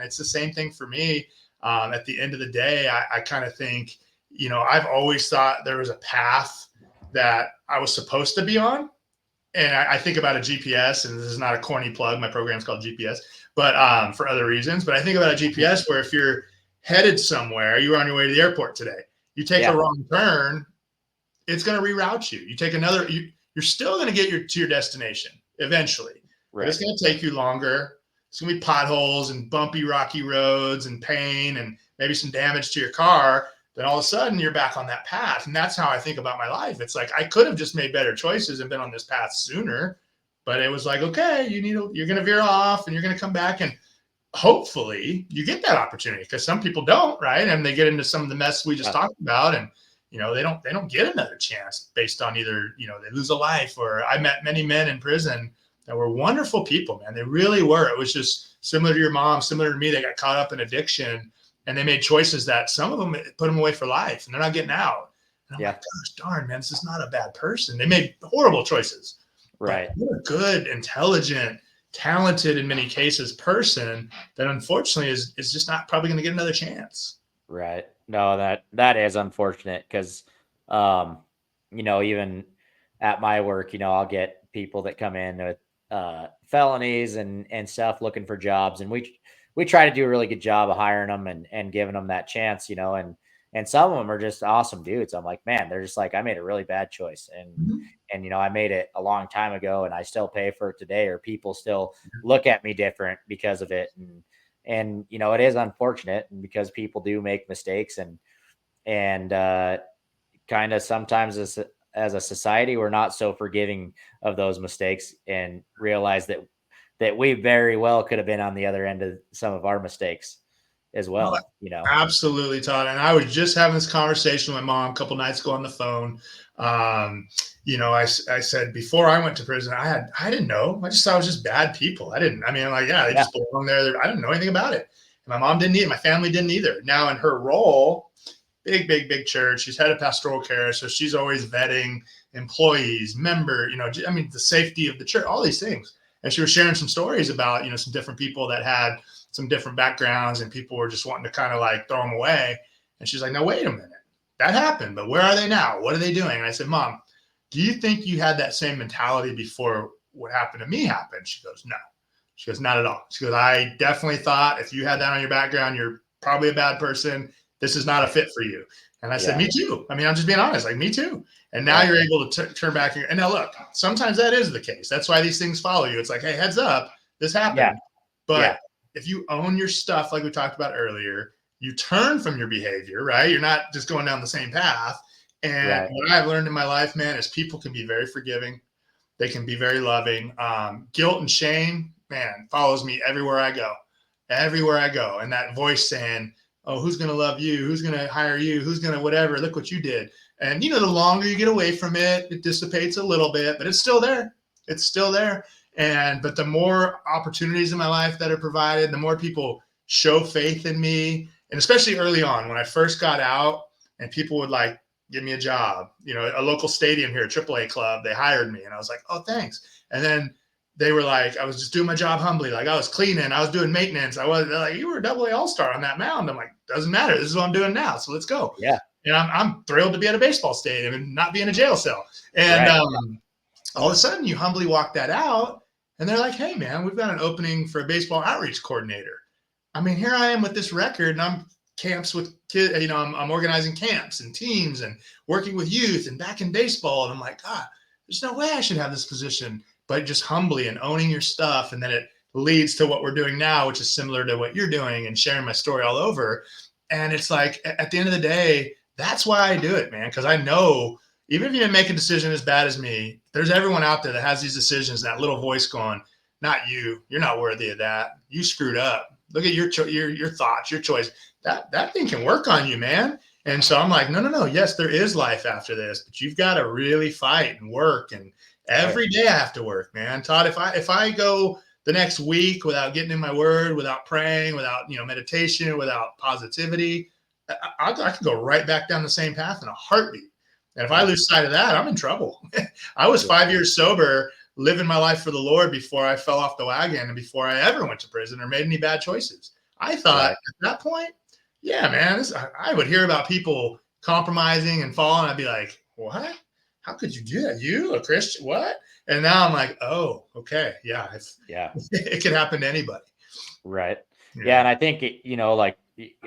it's the same thing for me. At the end of the day, I kind of think, I've always thought there was a path that I was supposed to be on. And I think about a GPS, and this is not a corny plug. My program's called GPS, but for other reasons. But I think about a GPS where if you're headed somewhere, you were on your way to the airport today, you take a wrong turn, it's going to reroute you. You take another, you're still going to get to your destination eventually, but it's going to take you longer. It's going to be potholes and bumpy, rocky roads and pain and maybe some damage to your car. Then all of a sudden you're back on that path. And that's how I think about my life. It's like I could have just made better choices and been on this path sooner, but it was like, okay, you're going to veer off and you're going to come back and hopefully you get that opportunity because some people don't, right? And they get into some of the mess we just talked about and they don't get another chance based on either, they lose a life or I met many men in prison that were wonderful people, man. They really were. It was just similar to your mom, similar to me. They got caught up in addiction. And they made choices that some of them put them away for life and they're not getting out. And I'm like, gosh darn, man, this is not a bad person. They made horrible choices. Right. But what a good, intelligent, talented in many cases person that unfortunately is just not probably going to get another chance. Right. No, that is unfortunate because even at my work, I'll get people that come in with felonies and stuff looking for jobs, and we try to do a really good job of hiring them and giving them that chance, and some of them are just awesome dudes. I'm like, man, they're just like, I made a really bad choice, Mhm. and I made it a long time ago, and I still pay for it today, or people still look at me different because of it, and it is unfortunate, and because people do make mistakes, and kind of sometimes as a society we're not so forgiving of those mistakes, and realize that we very well could have been on the other end of some of our mistakes as Oh, well. absolutely, Todd. And I was just having this conversation with my mom a couple nights ago on the phone. Um, I said before I went to prison, I didn't know. I just thought it was just bad people. I didn't. I mean, like, yeah, they Yeah, just belong there. I didn't know anything about it. And my mom didn't either. My family didn't either. Now, in her role, big church. She's head of pastoral care, so she's always vetting employees, I mean, the safety of the church, all these things. And she was sharing some stories about some different people that had some different backgrounds, and people were just wanting to kind of like throw them away. And she's like, "No, wait a minute, that happened, but where are they now? What are they doing?" And I said, "Mom, do you think you had that same mentality before what happened to me happened?" She goes, "No." She goes, "Not at all." She goes, "I definitely thought if you had that on your background, you're probably a bad person. This is not a fit for you." And I said, yeah, "Me too." I mean, I'm just being honest, like me too. And now right, you're able to turn back. And now look, sometimes that is the case. That's why these things follow you. It's like, hey, heads up, this yeah, happened. yeah, But if you own your stuff, like we talked about earlier, you turn from your behavior, right? You're not just going down the same path. And right, what I've learned in my life, man, is people can be very forgiving. They can be very loving. Guilt and shame, man, follows me everywhere I go. Everywhere I go. And that voice saying, "Oh, who's going to love you? Who's going to hire you? Who's going to whatever? Look what you did." And, the longer you get away from it, it dissipates a little bit, but it's still there. It's still there. But the more opportunities in my life that are provided, the more people show faith in me. And especially early on, when I first got out and people would like give me a job, a local stadium here, a AAA club, they hired me. And I was like, "Oh, thanks." And then they were like, I was just doing my job humbly. Like I was cleaning, I was doing maintenance. They're like, "You were a double A all-star on that mound." I'm like, "Doesn't matter. This is what I'm doing now. So let's go." yeah, And I'm thrilled to be at a baseball stadium and not be in a jail cell. And right, all of a sudden you humbly walk that out and they're like, "Hey man, we've got an opening for a baseball outreach coordinator." I mean, here I am with this record and I'm camps with kids, I'm organizing camps and teams and working with youth and back in baseball. And I'm like, God, there's no way I should have this position, but just humbly and owning your stuff. And then it leads to what we're doing now, which is similar to what you're doing and sharing my story all over. And it's like, at the end of the day, that's why I do it, man. Cause I know even if you didn't make a decision as bad as me, there's everyone out there that has these decisions, that little voice going, "Not you. You're not worthy of that. You screwed up. Look at your thoughts, your choice. That thing can work on you, man." And so I'm like, no. Yes, there is life after this, but you've got to really fight and work. And right, every day I have to work, man. Todd, if I go the next week without getting in my word, without praying, without meditation, without positivity, I can go right back down the same path in a heartbeat. And if I yeah, lose sight of that, I'm in trouble. I was yeah, 5 years sober, living my life for the Lord before I fell off the wagon and before I ever went to prison or made any bad choices. I thought right, at that point, yeah, man, I would hear about people compromising and falling. I'd be like, "What? How could you do that? You, a Christian? What?" And now I'm like, "Oh, okay, yeah, yeah. it could happen to anybody." Right. Yeah, Yeah. and I think like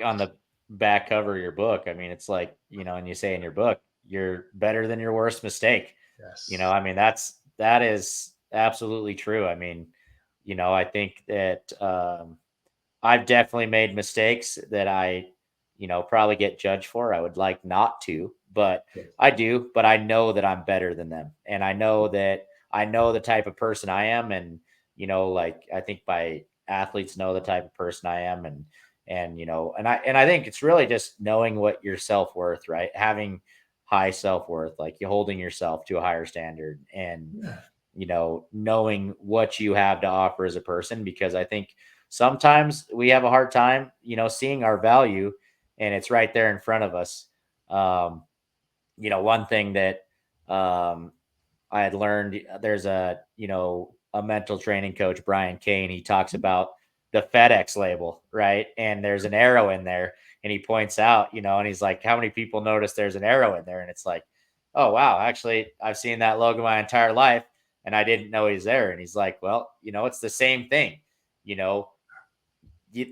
on the back cover of your book, I mean, it's like, and you say in your book, you're better than your worst mistake. Yes. I mean, that is absolutely true. I mean, I think that I've definitely made mistakes that I, probably get judged for. I would like not to, but I do, but I know that I'm better than them. And I know the type of person I am. And, like I think my athletes know the type of person I am. And I think it's really just knowing what your self-worth, right? Having high self-worth, like you holding yourself to a higher standard, and, Yeah. knowing what you have to offer as a person, because I think sometimes we have a hard time, seeing our value, and it's right there in front of us. Um, one thing that um, I had learned, there's a mental training coach, Brian Kane, he talks about the FedEx label, right? And there's an arrow in there, and he points out, and he's like, how many people notice there's an arrow in there? And it's like, oh, wow, actually, I've seen that logo my entire life and I didn't know he's there. And he's like, well, it's the same thing. You know,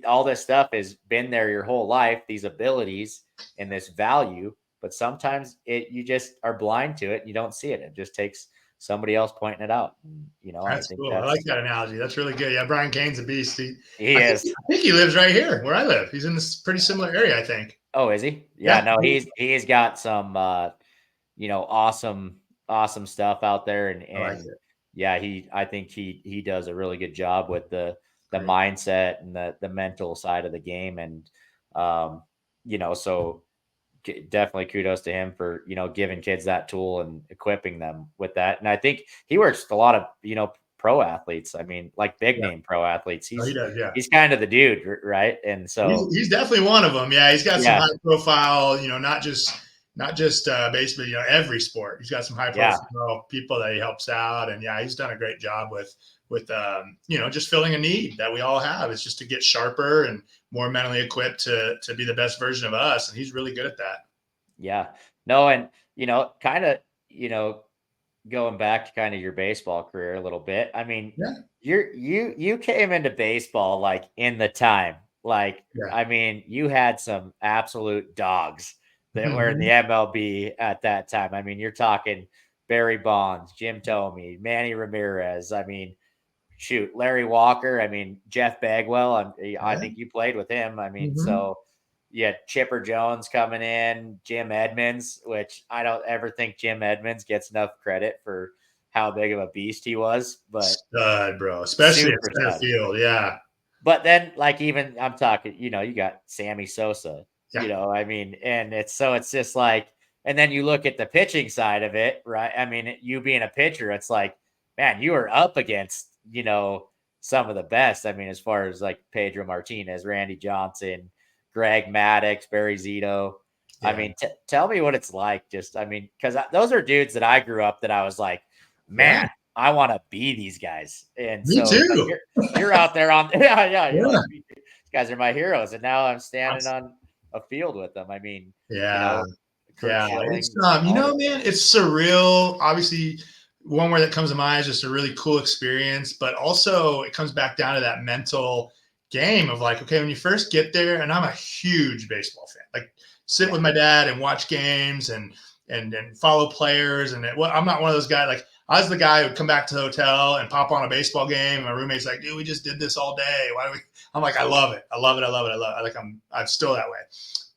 all this stuff has been there your whole life, these abilities and this value, but sometimes you just are blind to it and you don't see it. It just takes somebody else pointing it out. I That's think cool. I like that's, that analogy. That's really good. Yeah, Brian Kane's a beast. he is. I think he lives right here where I live. He's in this pretty similar area, I think. Oh, is he? Yeah, Yeah, no, he's got some awesome stuff out there, and I like and it. yeah, I think he does a really good job with the Great. mindset and the mental side of the game. And um so definitely kudos to him for giving kids that tool and equipping them with that. And I think he works with a lot of pro athletes. I mean, like big Yeah, name pro athletes. no, he he's does. Yeah. he's kind of the dude, right? And so He's definitely one of them. Yeah, he's got some yeah, high profile. Not just basically every sport. He's got some high yeah, profile people that he helps out, and yeah, he's done a great job with just filling a need that we all have. It's just to get sharper and more mentally equipped to be the best version of us, and he's really good at that. yeah. No, and kind of, you know, going back to kind of your baseball career a little bit. I mean, Yeah, you came into baseball like in the time. Like, yeah. I mean, you had some absolute dogs that were in the Mm-hmm. MLB at that time. I mean, you're talking Barry Bonds, Jim Thome, Manny Ramirez. I mean, shoot, Larry Walker. I mean, Jeff Bagwell. I Yeah. think you played with him. I mean, Mm-hmm. so yeah, Chipper Jones coming in, Jim Edmonds, which I don't ever think Jim Edmonds gets enough credit for how big of a beast he was, but Stud, bro, especially at super center stud. field. Yeah, But then, like, even I'm talking, you got Sammy Sosa, yeah, I mean, and it's just like, and then you look at the pitching side of it, right? I mean, you being a pitcher, it's like, man, you are up against, some of the best. I mean, as far as like Pedro Martinez, Randy Johnson, Greg Maddux, Barry Zito. I yeah, mean, tell me what it's like. Just, I mean, because those are dudes that I grew up that I was like, yeah. man, I want to be these guys. And Me so, too. you're out there on yeah, you're Yeah, like, these guys are my heroes, and now I'm standing on a field with them. I mean, you yeah. know, Kurt Yeah, it's Schilling, you all know, the man, it's surreal. Obviously, one word that comes to mind is just a really cool experience, but also it comes back down to that mental game of like, okay, when you first get there, and I'm a huge baseball fan, like sit yeah, with my dad and watch games and follow players, and well, I'm not one of those guys. Like I was the guy who'd come back to the hotel and pop on a baseball game, and my roommate's like, dude, we just did this all day. Why do we? I'm like, I love it, I love it, I love it, I love it. Like I'm still that way.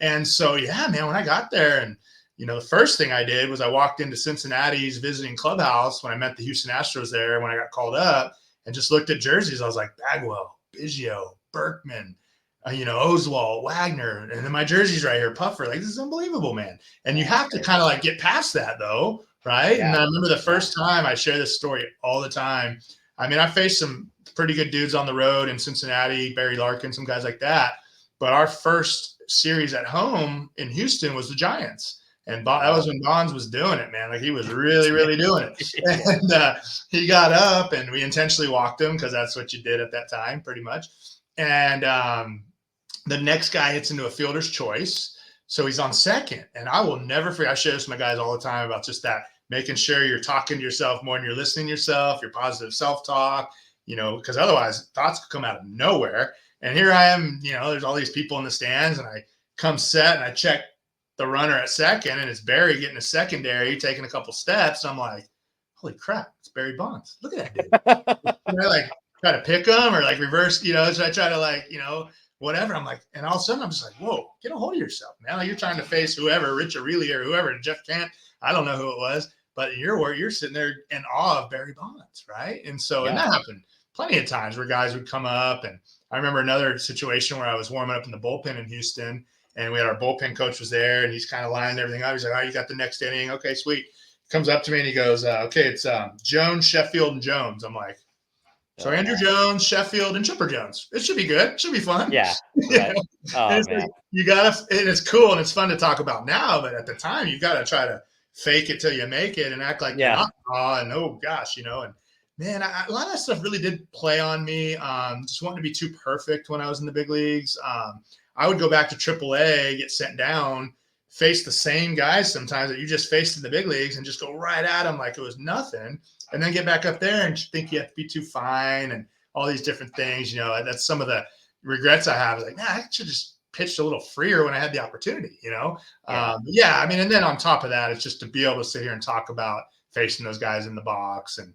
And so yeah, man, when I got there and the first thing I did was I walked into Cincinnati's visiting clubhouse when I met the Houston Astros there when I got called up and just looked at jerseys. I was like, Bagwell, Biggio, Berkman, Oswald, Wagner. And then my jersey's right here, Puffer. Like, this is unbelievable, man. And you man, it's have to crazy. kind of like get past that though, right? And Yeah, I remember the yeah, first time I share this story all the time. I mean, I faced some pretty good dudes on the road in Cincinnati, Barry Larkin, some guys like that. But our first series at home in Houston was the Giants. And that was oh, when Bonds was doing it, man. Like he was really, yeah, really doing it. yeah, And he got up, and we intentionally walked him because that's what you did at that time, pretty much. And the next guy hits into a fielder's choice, so he's on second. And I will never forget. I share this with my guys all the time about just that, making sure you're talking to yourself more than you're listening to yourself, your positive self-talk. Because otherwise thoughts could come out of nowhere. And here I am. There's all these people in the stands, and I come set and I check the runner at second, and it's Barry getting a secondary, taking a couple steps. I'm like, holy crap, it's Barry Bonds. Look at that dude. I like try to pick him or like reverse, so I try to like, whatever. I'm like, and all of a sudden I'm just like, whoa, get a hold of yourself, man. Like you're trying to face whoever, Rich Aureli or whoever, Jeff Kent. I don't know who it was, but you're sitting there in awe of Barry Bonds, right? And so, and yeah, that happened plenty of times where guys would come up. And I remember another situation where I was warming up in the bullpen in Houston, and we had our bullpen coach was there, and he's kind of lining everything up. He's like, "Oh, you got the next inning? Okay, sweet." Comes up to me and he goes, "Okay, it's Jones, Sheffield, and Jones." I'm like, "So oh Andrew man, Jones, Sheffield, and Chipper Jones. It should be good. It should be fun." yeah, You right. know? And Oh it's like man, you gotta, and it's cool and it's fun to talk about now, but at the time you gotta try to fake it till you make it and act like you're yeah, not raw and oh gosh, and man, a lot of that stuff really did play on me. Just wanting to be too perfect when I was in the big leagues. I would go back to AAA, get sent down face the same guys sometimes that you just faced in the big leagues and just go right at them like it was nothing, and then get back up there and think you have to be too fine and all these different things. That's some of the regrets I have. Is like, I should just pitched a little freer when I had the opportunity. Yeah. Yeah, I mean, and then on top of that, it's just to be able to sit here and talk about facing those guys in the box and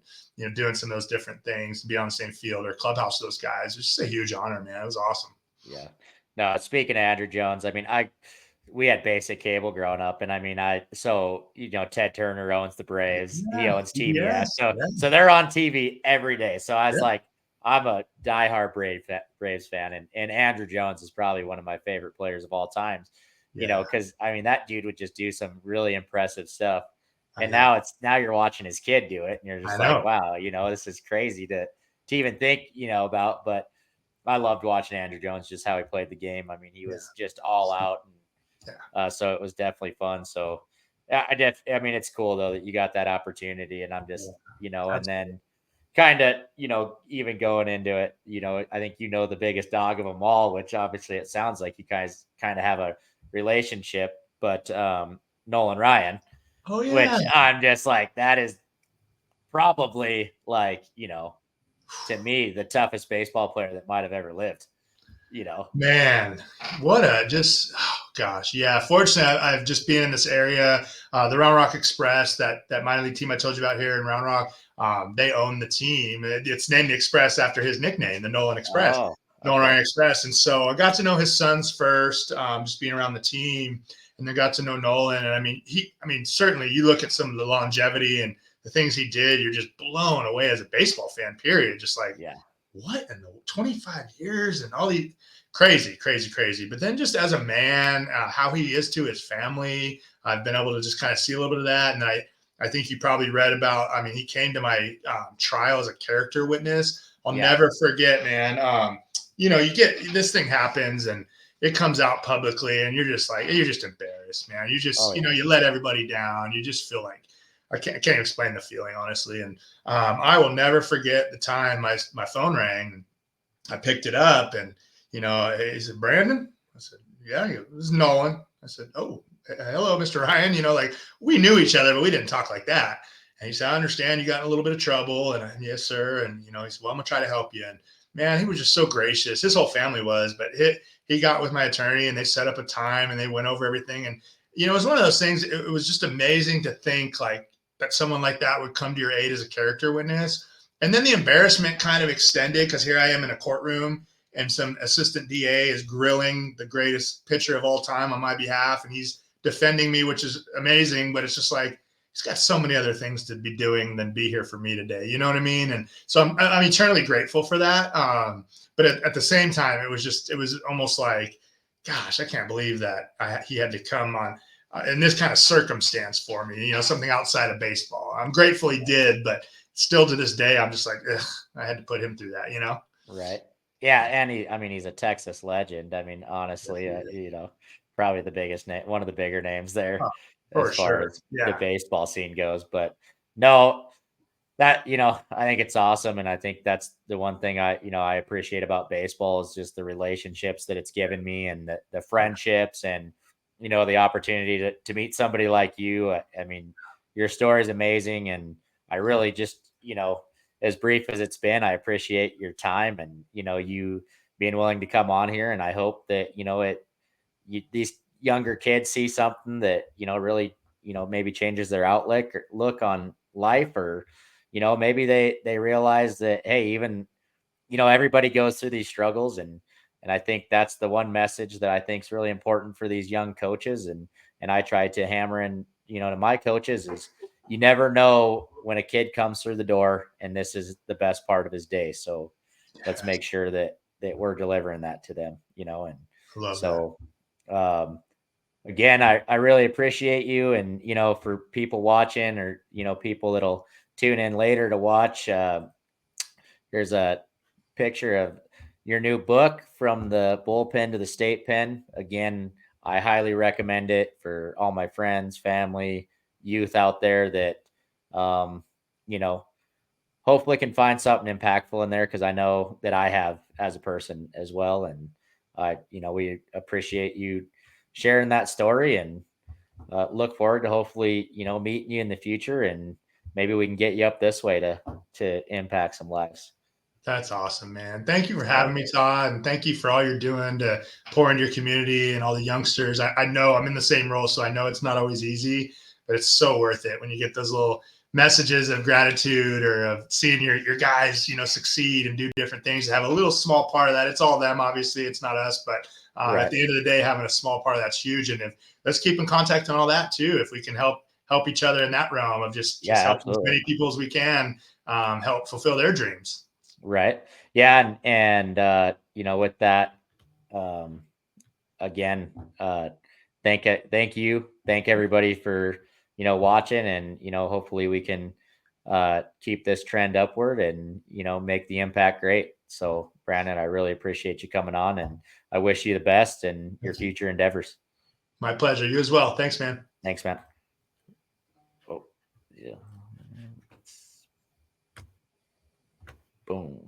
doing some of those different things, to be on the same field or clubhouse with those guys. It's just a huge honor, man. It was awesome. Yeah. No, speaking of Andrew Jones, I mean, we had basic cable growing up, and I mean, Ted Turner owns the Braves. He Yeah, owns TBS, yes, so they're on TV every day. So I was yeah, like, I'm a diehard Braves fan, and Andrew Jones is probably one of my favorite players of all times. yeah, Because I mean, that dude would just do some really impressive stuff. And yeah. now you're watching his kid do it, and you're I just like, know. wow, this is crazy to even think, about, but I loved watching Andrew Jones, just how he played the game. I mean, he Yeah, was just all out, and yeah, so it was definitely fun. So yeah, I mean, it's cool though that you got that opportunity, and I'm yeah. just, and Absolutely. then kind of, even going into it, I think the biggest dog of them all, which obviously it sounds like you guys kind of have a relationship, but Nolan Ryan, Oh yeah, which I'm just like, that is probably like, to me, the toughest baseball player that might have ever lived, you know. man. What a just oh, gosh, yeah. Fortunately, I've just been in this area. The Round Rock Express, that minor league team I told you about here in Round Rock, they own the team. It's named the Express after his nickname, the Nolan Express, Oh, Nolan okay. Ryan Express. And so I got to know his sons first, just being around the team, and then got to know Nolan. And I mean, certainly you look at some of the longevity and the things he did, you're just blown away as a baseball fan. Period. Just like Yeah. what in the 25 years and all these crazy, crazy, crazy. But then just as a man, how he is to his family, I've been able to just kind of see a little bit of that. And I think you probably read about, I mean, he came to my trial as a character witness. I'll Yeah. never forget, man. You get this thing happens and it comes out publicly and you're just embarrassed, man. You Oh just, yeah. you let everybody down. You just feel like, I can't explain the feeling, honestly. And I will never forget the time my phone rang. I picked it up and, he said, Brandon? I said, yeah, this is Nolan. I said, oh, hello, Mr. Ryan. Like we knew each other, but we didn't talk like that. And he said, I understand you got in a little bit of trouble. And yes, sir. And, he said, well, I'm going to try to help you. And man, he was just so gracious. His whole family was, but he got with my attorney and they set up a time and they went over everything. And, it was one of those things. It was just amazing to think like that someone like that would come to your aid as a character witness. And then the embarrassment kind of extended because here I am in a courtroom and some assistant DA is grilling the greatest pitcher of all time on my behalf, and he's defending me, which is amazing. But it's just like he's got so many other things to be doing than be here for me today. You know what I mean? And so I'm eternally grateful for that. But at the same time, it was almost like, gosh, I can't believe that he had to come on. In this kind of circumstance for me, something outside of baseball. I'm grateful he did, but still to this day, I'm just like, ugh, I had to put him through that. Right. Yeah, and I mean, he's a Texas legend. I mean, Yes, honestly, he did. probably the biggest name, one of the bigger names there Oh, as for far sure. as the Yeah. baseball scene goes. But no, that, I think it's awesome, and I think that's the one thing I appreciate about baseball is just the relationships that it's given me, and the Yeah. friendships, and the opportunity to meet somebody like you. I mean, your story is amazing, and I really just, as brief as it's been, I appreciate your time, and you being willing to come on here, and I hope that these younger kids see something that really maybe changes their outlook or look on life, or maybe they realize that, hey, even everybody goes through these struggles, and I think that's the one message that I think is really important for these young coaches, and I try to hammer in to my coaches is, you never know when a kid comes through the door and this is the best part of his day, so let's Yes. make sure that we're delivering that to them, and I love that. so um again, I really appreciate you, and for people watching, or people that'll tune in later to watch, there's a picture of your new book, From the Bullpen to the State Pen. Again, I highly recommend it for all my friends, family, youth out there that you know hopefully can find something impactful in there, because I know that I have as a person as well. And we appreciate you sharing that story. And look forward to hopefully, meeting you in the future, and maybe we can get you up this way to impact some lives. That's awesome, man. Thank you for So having me, Todd. And thank you for all you're doing to pour into your community and all the youngsters. I know I'm in the same role, so I know it's not always easy, but it's so worth it when you get those little messages of gratitude or of seeing your guys, succeed and do different things. To have a little small part of that. It's all them, obviously. It's not us, but at right. the end of the day, having a small part of that's huge. And if let's keep in contact on all that too. If we can help each other in that realm of just Yeah, helping as absolutely. many people as we can, help fulfill their dreams. Right. Yeah, and with that, um, again, thank everybody for watching, and hopefully we can keep this trend upward, and make the impact great. So, Brandon, I really appreciate you coming on, and I wish you the best in your Thank you. future endeavors. My pleasure. You as well. Thanks, man. Thanks, man. Oh, yeah. Boom.